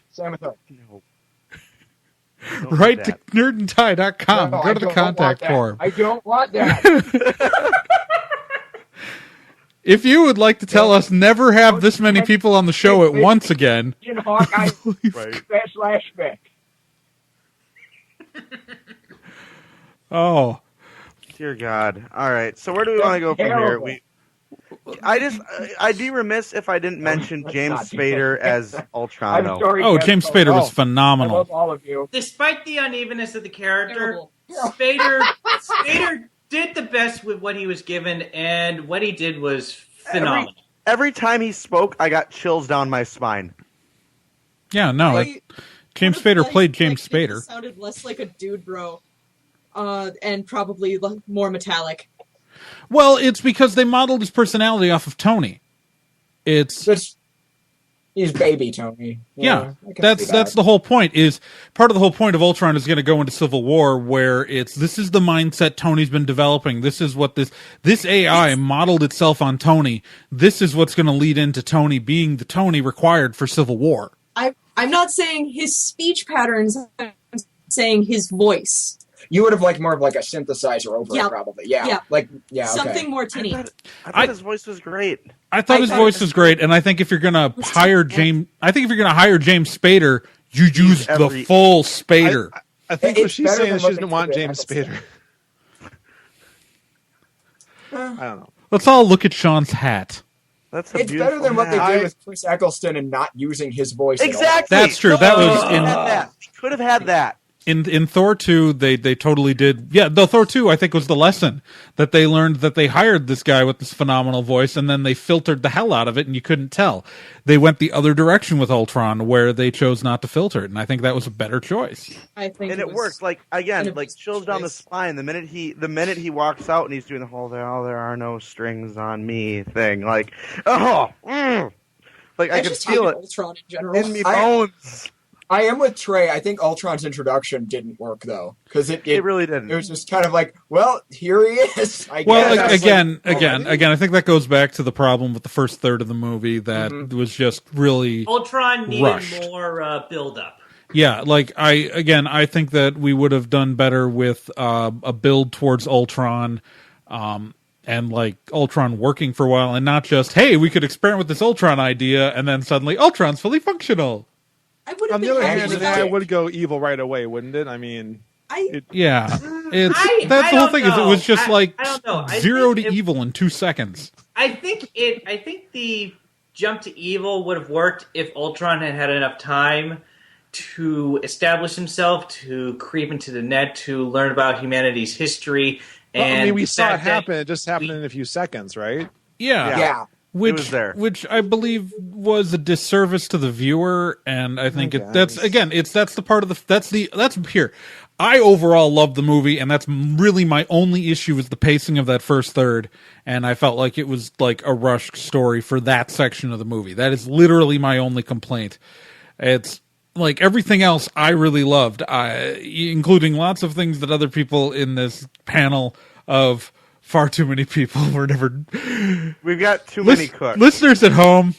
write to nerdandtie.com. Go to the contact form. I don't want that. If you would like to tell us never have this many people on the show at once again, Hawkeye Slashfic. Oh. Dear God. All right. So where do we want to go from here? I'd be remiss if I didn't mention James Spader as Ultron. James Spader was phenomenal. I love all of you. Despite the unevenness of the character, Spader did the best with what he was given, and what he did was phenomenal. Every time he spoke, I got chills down my spine. Yeah, no, James Spader played James Spader. Sounded less like a dude bro, and probably more metallic. Well, it's because they modeled his personality off of Tony. He's baby Tony. Yeah, that's the whole point. Is part of the whole point of Ultron is going to go into Civil War, where this is the mindset Tony's been developing. This is what this AI modeled itself on Tony. This is what's going to lead into Tony being the Tony required for Civil War. I'm not saying his speech patterns. I'm saying his voice. You would have liked more of like a synthesizer over it, probably. Yeah. Something more tinny. I thought his voice was great. I thought his voice was great, and I think if you're gonna hire James Spader, you use the full Spader. I think what she's saying is she doesn't want James Spader. I don't know. Let's all look at Sean's hat. It's better than what they did with Chris Eccleston and not using his voice. Exactly. That's true. That was could have had that. In Thor 2, they totally did. Yeah, the Thor 2, I think, was the lesson that they learned, that they hired this guy with this phenomenal voice, and then they filtered the hell out of it, and you couldn't tell. They went the other direction with Ultron, where they chose not to filter it, and I think that was a better choice. I think, and it worked. Like again, like chills down the spine. The minute he walks out and he's doing the whole "there are no strings on me" thing, like like I could feel it Ultron in general. in me bones. I am with Trey. I think Ultron's introduction didn't work though, because it really didn't. It was just kind of like, well, here he is. Again, I think that goes back to the problem with the first third of the movie that was just really Ultron needed rushed. more build up. Yeah, I think that we would have done better with a build towards Ultron, and like Ultron working for a while, and not just, hey, we could experiment with this Ultron idea, and then suddenly Ultron's fully functional. On the other hand, I would go evil right away, wouldn't it? I mean, that's the whole thing. Is it was just zero to evil in 2 seconds. I think the jump to evil would have worked if Ultron had had enough time to establish himself, to creep into the net, to learn about humanity's history. And I mean, we saw it happen. It just happened in a few seconds, right? Yeah. Which I believe was a disservice to the viewer, and I think that's the part of that's here. I overall love the movie, and that's really my only issue is the pacing of that first third, and I felt like it was like a rushed story for that section of the movie. That is literally my only complaint. It's like everything else I really loved, including lots of things that other people in this panel of far too many people were never. We've got too many cooks. Listeners at home,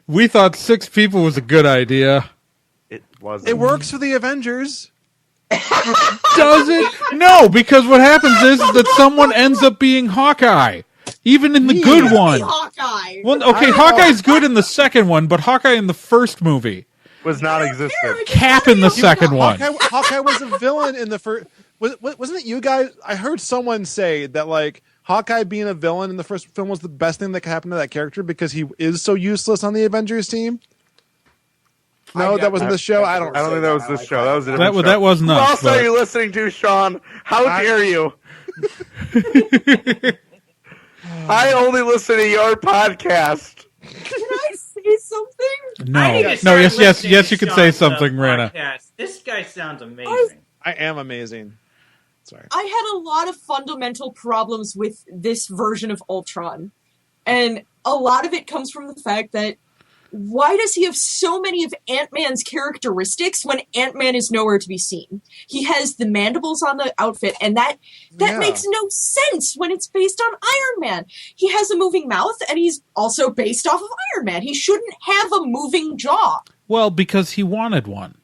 we thought 6 people was a good idea. It wasn't. It works for the Avengers. Does it? No, because what happens is that someone ends up being Hawkeye. Even in the good one. Hawkeye. Well, okay, Hawkeye's good in the second one, but Hawkeye in the first movie was not existent. Cap in the second one. Hawkeye was a villain in the first. Wasn't it you guys? I heard someone say that like Hawkeye being a villain in the first film was the best thing that could happen to that character because he is so useless on the Avengers team. No, that wasn't the show. I don't think that was the show. That was a that show. That was not. Who else are you listening to, Sean? How dare you? I only listen to your podcast. Can I say something? No. Yes, you can say something, Rena. This guy sounds amazing. I am amazing. Sorry. I had a lot of fundamental problems with this version of Ultron. And a lot of it comes from the fact that why does he have so many of Ant-Man's characteristics when Ant-Man is nowhere to be seen? He has the mandibles on the outfit, and that makes no sense when it's based on Iron Man. He has a moving mouth, and he's also based off of Iron Man. He shouldn't have a moving jaw. Well, because he wanted one.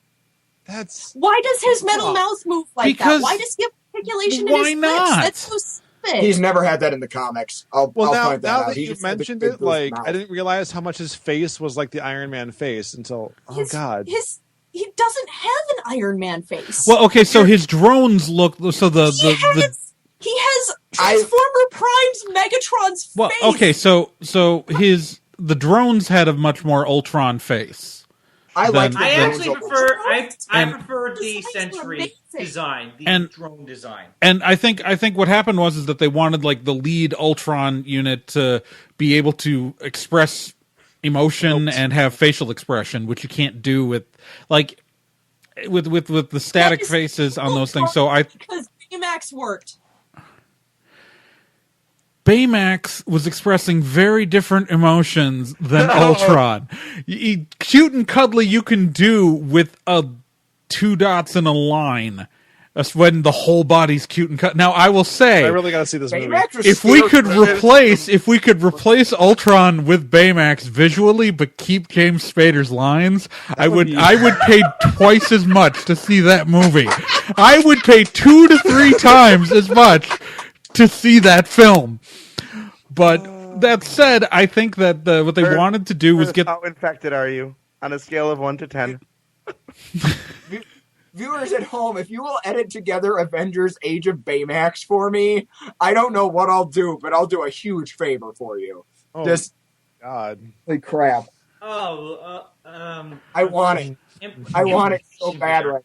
Why does his metal mouth move like that? Why does he have articulation in his lips? That's so stupid. He's never had that in the comics. I'll point that out. Now that you mentioned it, like I didn't realize how much his face was like the Iron Man face until God. He doesn't have an Iron Man face. Well, okay, so his drones look he has Transformer Prime's Megatron's face. Well, okay, so the drones had a much more Ultron face. I like. than- I than- actually prefer. I And- prefer the Designs were Sentry amazing. design, the And- drone design. And I think what happened was that they wanted like the lead Ultron unit to be able to express emotion and have facial expression, which you can't do with the static That is faces on those things. So because Baymax worked. Baymax was expressing very different emotions than Ultron. Cute and cuddly you can do with two dots and a line. That's when the whole body's cute and cut. Now I will say, I really got to see this movie. Baymax was if we could stereotypical. replace Ultron with Baymax visually, but keep James Spader's lines, I would pay twice as much to see that movie. I would pay 2 to 3 times as much to see that film. But that said, I think that what they wanted to do was get. How infected are you on a scale of 1 to 10? Viewers at home, if you will edit together Avengers Age of Baymax for me, I don't know what I'll do, but I'll do a huge favor for you. Oh, Just God. holy crap. Oh, I want it. I want it so bad right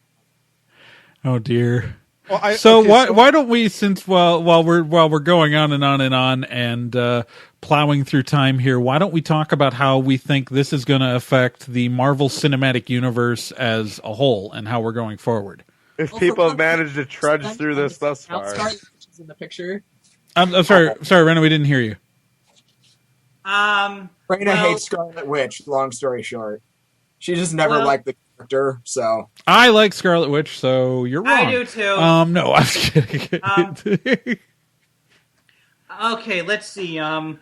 Oh dear. Well, Why don't we, since while we're going on and plowing through time here, why don't we talk about how we think this is going to affect the Marvel Cinematic Universe as a whole and how we're going forward? If people have managed to trudge through this thus far. Scarlet Witch is in the picture. I'm sorry, Rena, we didn't hear you. Rena hates Scarlet Witch, long story short. She just never liked the character, so. I like Scarlet Witch, so you're wrong. I do too. No, I'm just kidding. Okay, let's see.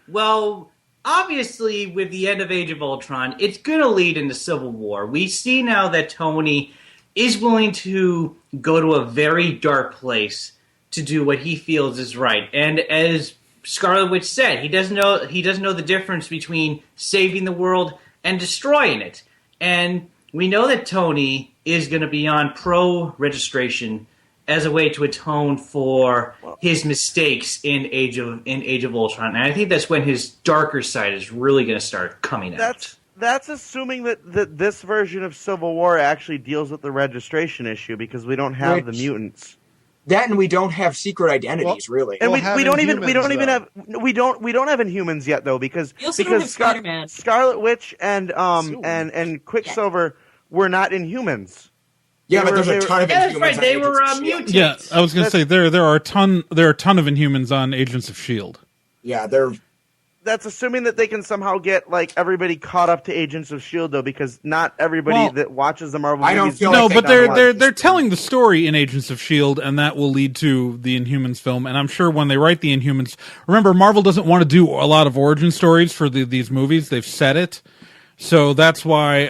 Well, obviously, with the end of Age of Ultron, it's going to lead into Civil War. We see now that Tony is willing to go to a very dark place to do what he feels is right. And as Scarlet Witch said, he doesn't know the difference between saving the world and destroying it. And we know that Tony is going to be on pro-registration as a way to atone for his mistakes in Age of Ultron. And I think that's when his darker side is really going to start coming out. That's assuming that this version of Civil War actually deals with the registration issue, because we don't have the mutants. That, and we don't have secret identities, really. And we don't have Inhumans yet, though, because Scarlet Witch and Quicksilver were not Inhumans. Yeah, but there's a ton of Inhumans. That's right. They were mutants. Yeah, I was going to say there are a ton of Inhumans on Agents of S.H.I.E.L.D. Yeah, that's assuming that they can somehow get everybody caught up to Agents of S.H.I.E.L.D. though, because not everybody that watches the Marvel movies. But they're telling the story in Agents of S.H.I.E.L.D. and that will lead to the Inhumans film. And I'm sure when they write the Inhumans, remember Marvel doesn't want to do a lot of origin stories for these movies. They've said it, so that's why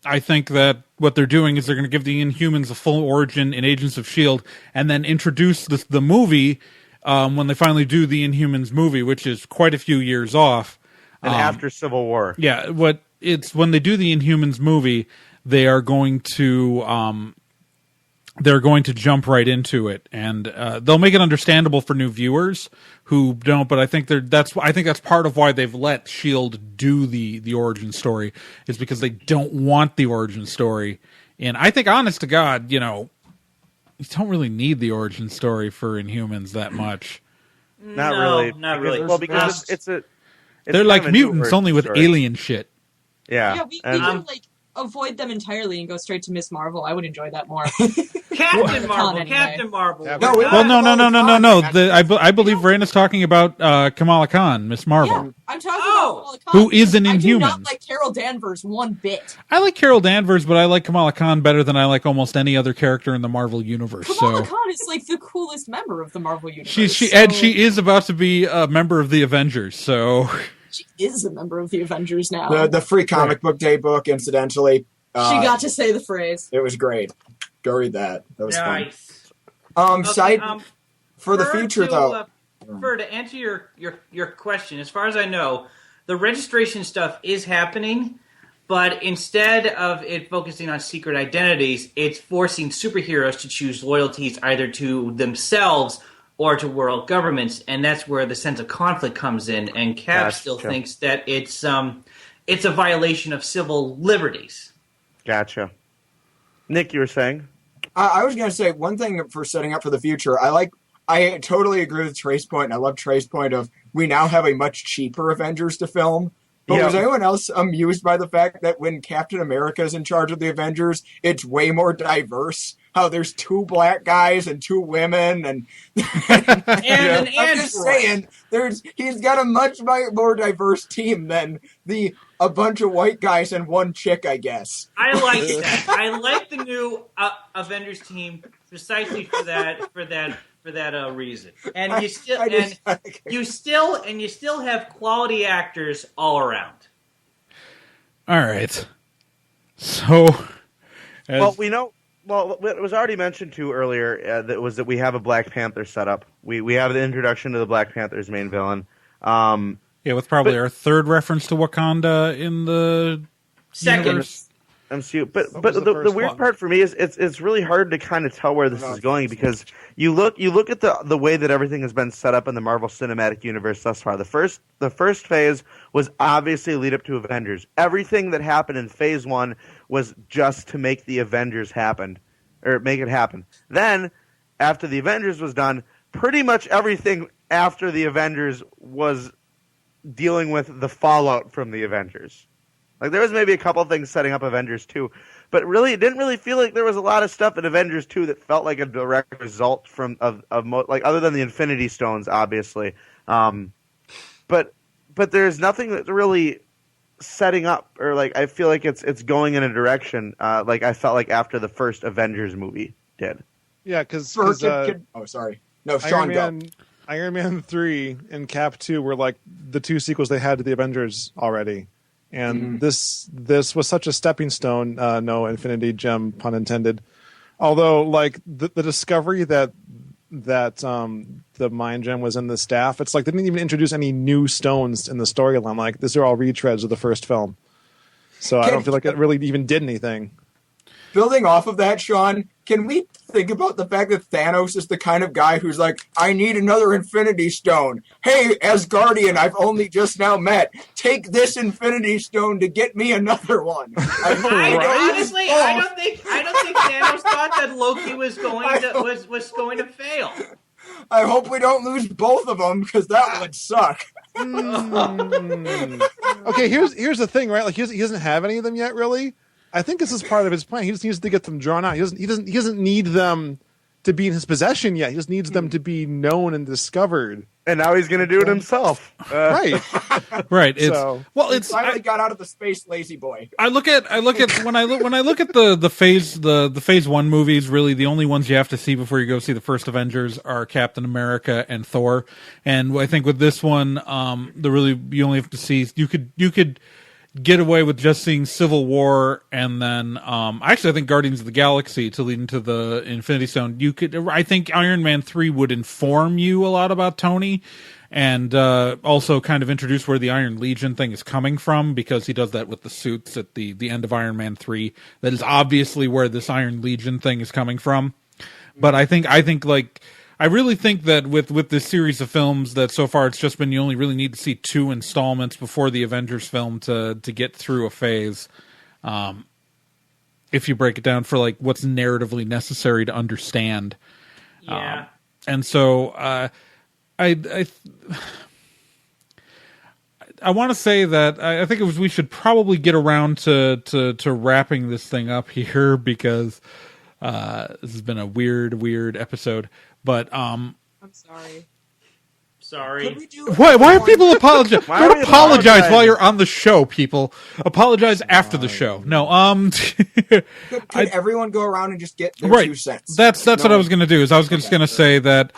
I think that what they're doing is they're going to give the Inhumans a full origin in Agents of S.H.I.E.L.D. and then introduce the movie. When they finally do the Inhumans movie, which is quite a few years off, and after Civil War, when they do the Inhumans movie, they are going to jump right into it, and they'll make it understandable for new viewers who don't. But I think that's part of why they've let S.H.I.E.L.D. do the origin story, is because they don't want the origin story. And I think, honest to God, you don't really need the origin story for Inhumans that much. Not really. Well, because they're like mutants, only with alien shit. Yeah. We can avoid them entirely and go straight to Miss Marvel. I would enjoy that more. Captain Marvel. Yeah, no. I believe Rena's talking about Kamala Khan, Miss Marvel. Yeah, I'm talking about Kamala Khan. Who is an Inhuman. I do not like Carol Danvers one bit. I like Carol Danvers, but I like Kamala Khan better than I like almost any other character in the Marvel universe. Kamala Khan is the coolest member of the Marvel universe. She is about to be a member of the Avengers, so... She is a member of the Avengers now. The free comic book day book, incidentally. She got to say the phrase. It was great. Go read that. That was nice. Fun. For the future, though. To answer your question, as far as I know, the registration stuff is happening, but instead of it focusing on secret identities, it's forcing superheroes to choose loyalties either to themselves or to world governments, and that's where the sense of conflict comes in. And Cap still thinks that it's a violation of civil liberties. Gotcha. Nick, you were saying? I was going to say one thing for setting up for the future. I totally agree with Trey's point, and I love Trey's point of we now have a much cheaper Avengers to film. But was anyone else amused by the fact that when Captain America is in charge of the Avengers, it's way more diverse? How there's 2 black guys and 2 women, and and I'm just saying, he's got a much more diverse team than a bunch of white guys and 1 chick, I guess. I like that. I like the new Avengers team precisely for that reason. And you still have quality actors all around. All right. So, Well, it was already mentioned too earlier that we have a Black Panther setup. We have the introduction to the Black Panther's main villain. With probably our third reference to Wakanda in the second MCU. But the weird part for me is it's really hard to kind of tell where this is going, because you look at the way that everything has been set up in the Marvel Cinematic Universe thus far. The first phase was obviously a lead up to Avengers. Everything that happened in Phase 1 was just to make the Avengers happen, or make it happen. Then, after the Avengers was done, pretty much everything after the Avengers was dealing with the fallout from the Avengers. Like, there was maybe a couple things setting up Avengers 2, but really, it didn't really feel like there was a lot of stuff in Avengers 2 that felt like a direct result other than the Infinity Stones, obviously. But there's nothing that's really setting up, or like I feel like it's going in a direction like I felt like after the first Avengers movie did. Yeah, because sorry, no, Sean, Iron Man 3 and Cap 2 were like the 2 sequels they had to the Avengers already, and this was such a stepping stone. No Infinity Gem, pun intended. Although, like the discovery that the Mind Gem was in the staff, it's like they didn't even introduce any new stones in the storyline. Like, these are all retreads of the first film. So I don't feel like it really even did anything. Building off of that, Sean, can we think about the fact that Thanos is the kind of guy who's like, I need another Infinity Stone. Hey, Asgardian, I've only just now met. Take this Infinity Stone to get me another one. Honestly, I don't think Thanos thought that Loki was going to fail. I hope we don't lose both of them, because that would suck. Okay, here's the thing, right? Like, he doesn't have any of them yet, really. I think this is part of his plan. He just needs to get them drawn out. He doesn't need them to be in his possession yet. He just needs them to be known and discovered. And now he's going to do it himself. Right. Right. He finally got out of the space lazy boy. When I look at the phase 1 movies, really the only ones you have to see before you go see the first Avengers are Captain America and Thor. And I think with this one, you only have to see, you could get away with just seeing Civil War, and then actually I think Guardians of the Galaxy to lead into the Infinity Stone. I think Iron Man 3 would inform you a lot about Tony, and also kind of introduce where the Iron Legion thing is coming from, because he does that with the suits at the end of Iron Man 3. That is obviously where this Iron Legion thing is coming from. But I really think that with this series of films that so far it's just been, you only really need to see 2 installments before the Avengers film to get through a phase. If you break it down for like what's narratively necessary to understand. Yeah. And so I want to say that I think we should probably get around to wrapping this thing up here, because this has been a weird episode. But I'm sorry. Why are people apologizing? Don't apologize while you're on the show, people. Apologize after the show. No, Could everyone go around and just get their 2 cents? That's what I was going to do. I was just going to say that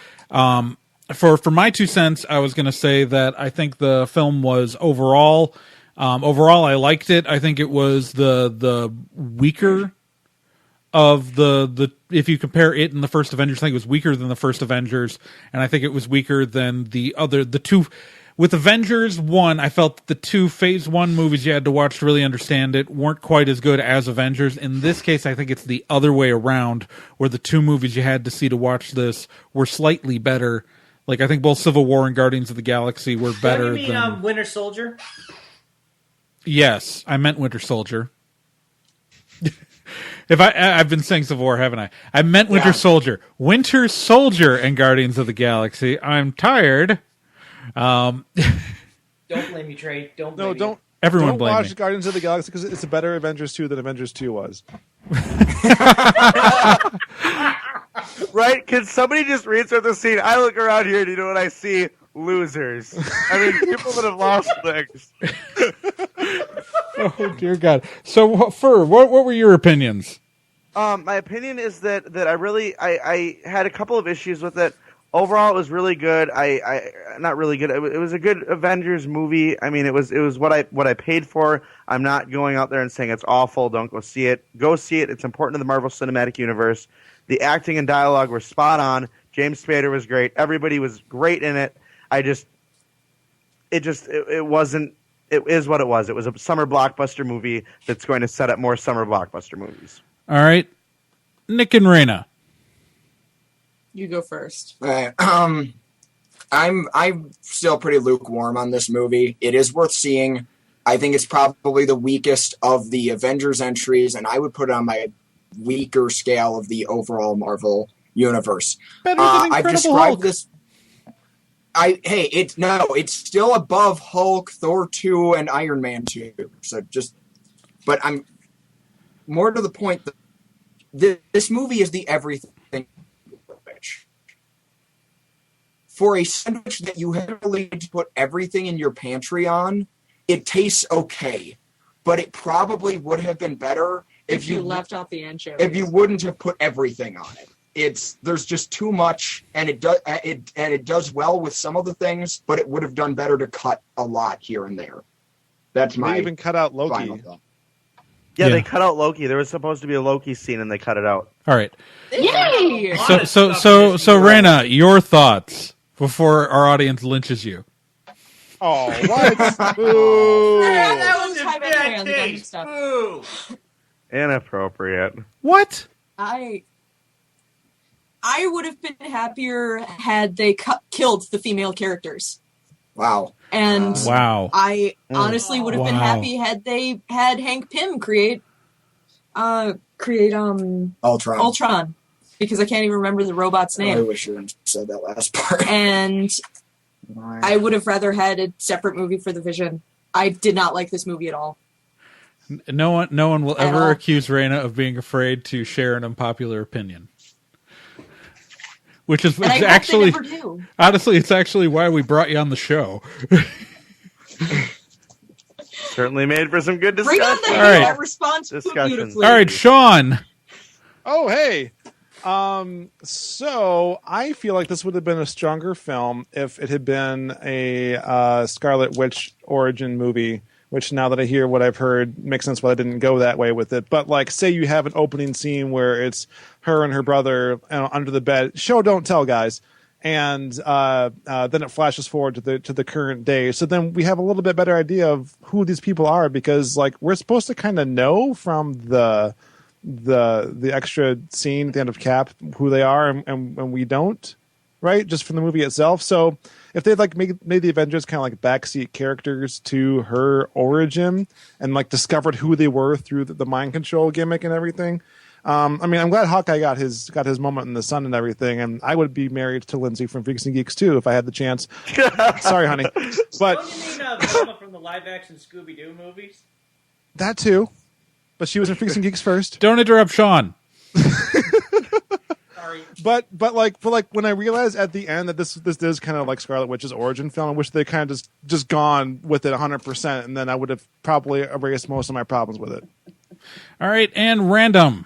for my 2 cents, I was going to say that I think the film was overall I liked it. I think it was the weaker of the if you compare it and the first Avengers, I think it was weaker than the first Avengers, and I think it was weaker than the two. With Avengers 1, I felt the 2 Phase 1 movies you had to watch to really understand it weren't quite as good as Avengers. In this case, I think it's the other way around, where the 2 movies you had to see to watch this were slightly better. Like, I think both Civil War and Guardians of the Galaxy were better than... You mean Winter Soldier? Yes, I meant Winter Soldier. I've been saying Civil War, haven't I? I meant Winter Soldier. Winter Soldier and Guardians of the Galaxy. I'm tired. Don't blame me, Trey. Don't blame me. Everyone don't blame watch me. Guardians of the Galaxy because it's a better Avengers 2 than Avengers 2 was. Right? Can somebody just reinsert the scene? I look around here and you know what I see? Losers. I mean, people that have lost things. Oh, dear God. So, Fur, what were your opinions? My opinion is that I had a couple of issues with it. Overall, it was really good. Not really good. It was a good Avengers movie. I mean, it was what I paid for. I'm not going out there and saying it's awful. Don't go see it. Go see it. It's important to the Marvel Cinematic Universe. The acting and dialogue were spot on. James Spader was great. Everybody was great in it. It wasn't. It is what it was. It was a summer blockbuster movie that's going to set up more summer blockbuster movies. All right. Nick and Rena. You go first. I'm still pretty lukewarm on this movie. It is worth seeing. I think it's probably the weakest of the Avengers entries, and I would put it on my weaker scale of the overall Marvel universe. Better than Incredible I've described Hulk. this. It's still above Hulk, Thor 2, and Iron Man 2. But I'm more to the point that this movie is the everything sandwich. For a sandwich that you have to put everything in your pantry on, it tastes okay, but it probably would have been better if you left out the anchovies. If you wouldn't have put everything on it. There's just too much, and it does well with some of the things, but it would have done better to cut a lot here and there. That's my They even cut out Loki. final thought. Yeah, they cut out Loki. There was supposed to be a Loki scene, and they cut it out. All right. Yay! So Rena, your thoughts before our audience lynches you. Oh, what? Ooh. That was Time a anyway bad on the Gundam taste. stuff. Ooh. Inappropriate. What? I would have been happier had they killed the female characters. Wow. And Wow. I honestly would have been Wow. happy had they had Hank Pym create Ultron. Because I can't even remember the robot's I name. wish you hadn't said that last part. And I would have rather had a separate movie for the Vision. I did not like this movie at all. No one will At ever all. accuse Rena of being afraid to share an unpopular opinion. Which is And I hope actually, they never do. honestly, it's actually why we brought you on the show. Certainly made for some good Bring on discussion. the All right. heat. I respond so Discussion. beautifully. All right, Sean. Oh, hey. So I feel like this would have been a stronger film if it had been a Scarlet Witch origin movie, which now that I hear what I've heard makes sense why I didn't go that way with it. But like, say you have an opening scene where it's her and her brother under the bed. Show, don't tell, guys. And then it flashes forward to the current day. So then we have a little bit better idea of who these people are, because like we're supposed to kind of know from the extra scene at the end of Cap who they are, and we don't, right? Just from the movie itself. So if they'd like made the Avengers kind of like backseat characters to her origin and like discovered who they were through the mind control gimmick and everything. I mean, I'm glad Hawkeye got his moment in the sun and everything, and I would be married to Lindsay from Freaks and Geeks too if I had the chance. Sorry, honey, but Don't you mean Velma from the live-action Scooby-Doo movies? that too. But she was in Freaks and Geeks first. Don't interrupt Sean. Sorry. But when I realized at the end that this is kind of like Scarlet Witch's origin film, I wish they kind of just gone with it 100%, and then I would have probably erased most of my problems with it. All right, and Random.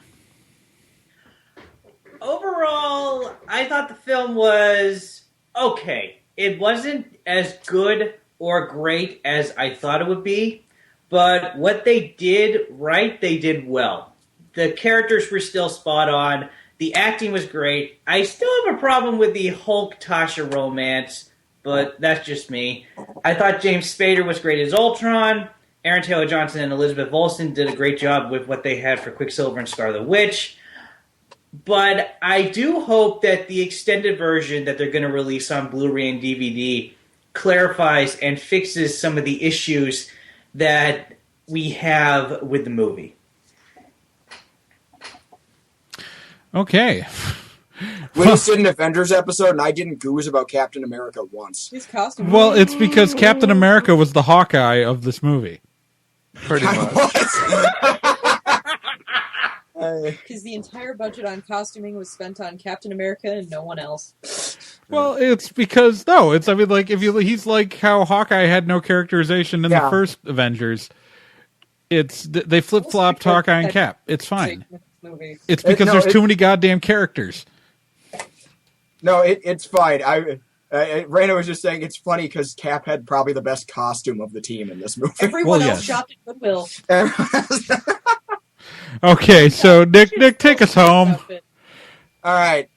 Overall, I thought the film was okay. It wasn't as good or great as I thought it would be, but what they did right, they did well. The characters were still spot on. The acting was great. I still have a problem with the Hulk-Tasha romance, but that's just me. I thought James Spader was great as Ultron. Aaron Taylor Johnson and Elizabeth Olsen did a great job with what they had for Quicksilver and Scarlet Witch. But I do hope that the extended version that they're going to release on Blu-ray and DVD clarifies and fixes some of the issues that we have with the movie. Okay. We just did an Avengers episode, and I didn't gooze about Captain America once. His costume. Well, it's because Captain America was the Hawkeye of this movie. Pretty much. Because the entire budget on costuming was spent on Captain America and no one else. Well, it's because he's like how Hawkeye had no characterization in the first Avengers. They flip flopped Hawkeye and Cap. It's fine. It's because there's too many goddamn characters. No, it's fine. Rena was just saying it's funny because Cap had probably the best costume of the team in this movie. Everyone else shopped at Goodwill. Okay, so Nick, take us home. All right.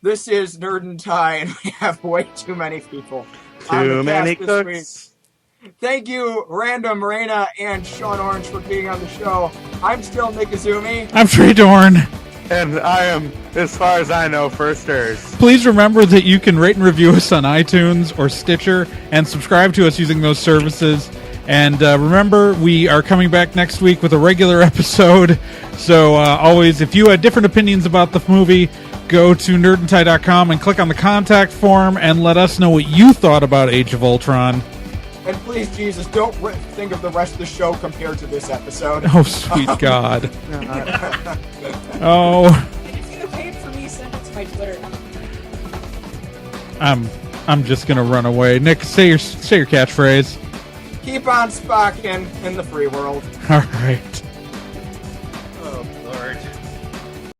This is Nerd and Tie, and we have way too many people. Too many cooks. Thank you, Random, Rena, and Sean Orange for being on the show. I'm still Nick Izumi. I'm Trey Dorn. And I am, as far as I know, Firsters. Please remember that you can rate and review us on iTunes or Stitcher and subscribe to us using those services. And remember, we are coming back next week with a regular episode. So always, if you had different opinions about the movie, go to nerdandtie.com and click on the contact form and let us know what you thought about Age of Ultron. And please, Jesus, don't think of the rest of the show compared to this episode. Oh, sweet God. Oh. And if you pay it for me, send it to my Twitter. I'm just gonna run away. Nick, say your catchphrase. Keep on spocking in the free world. All right.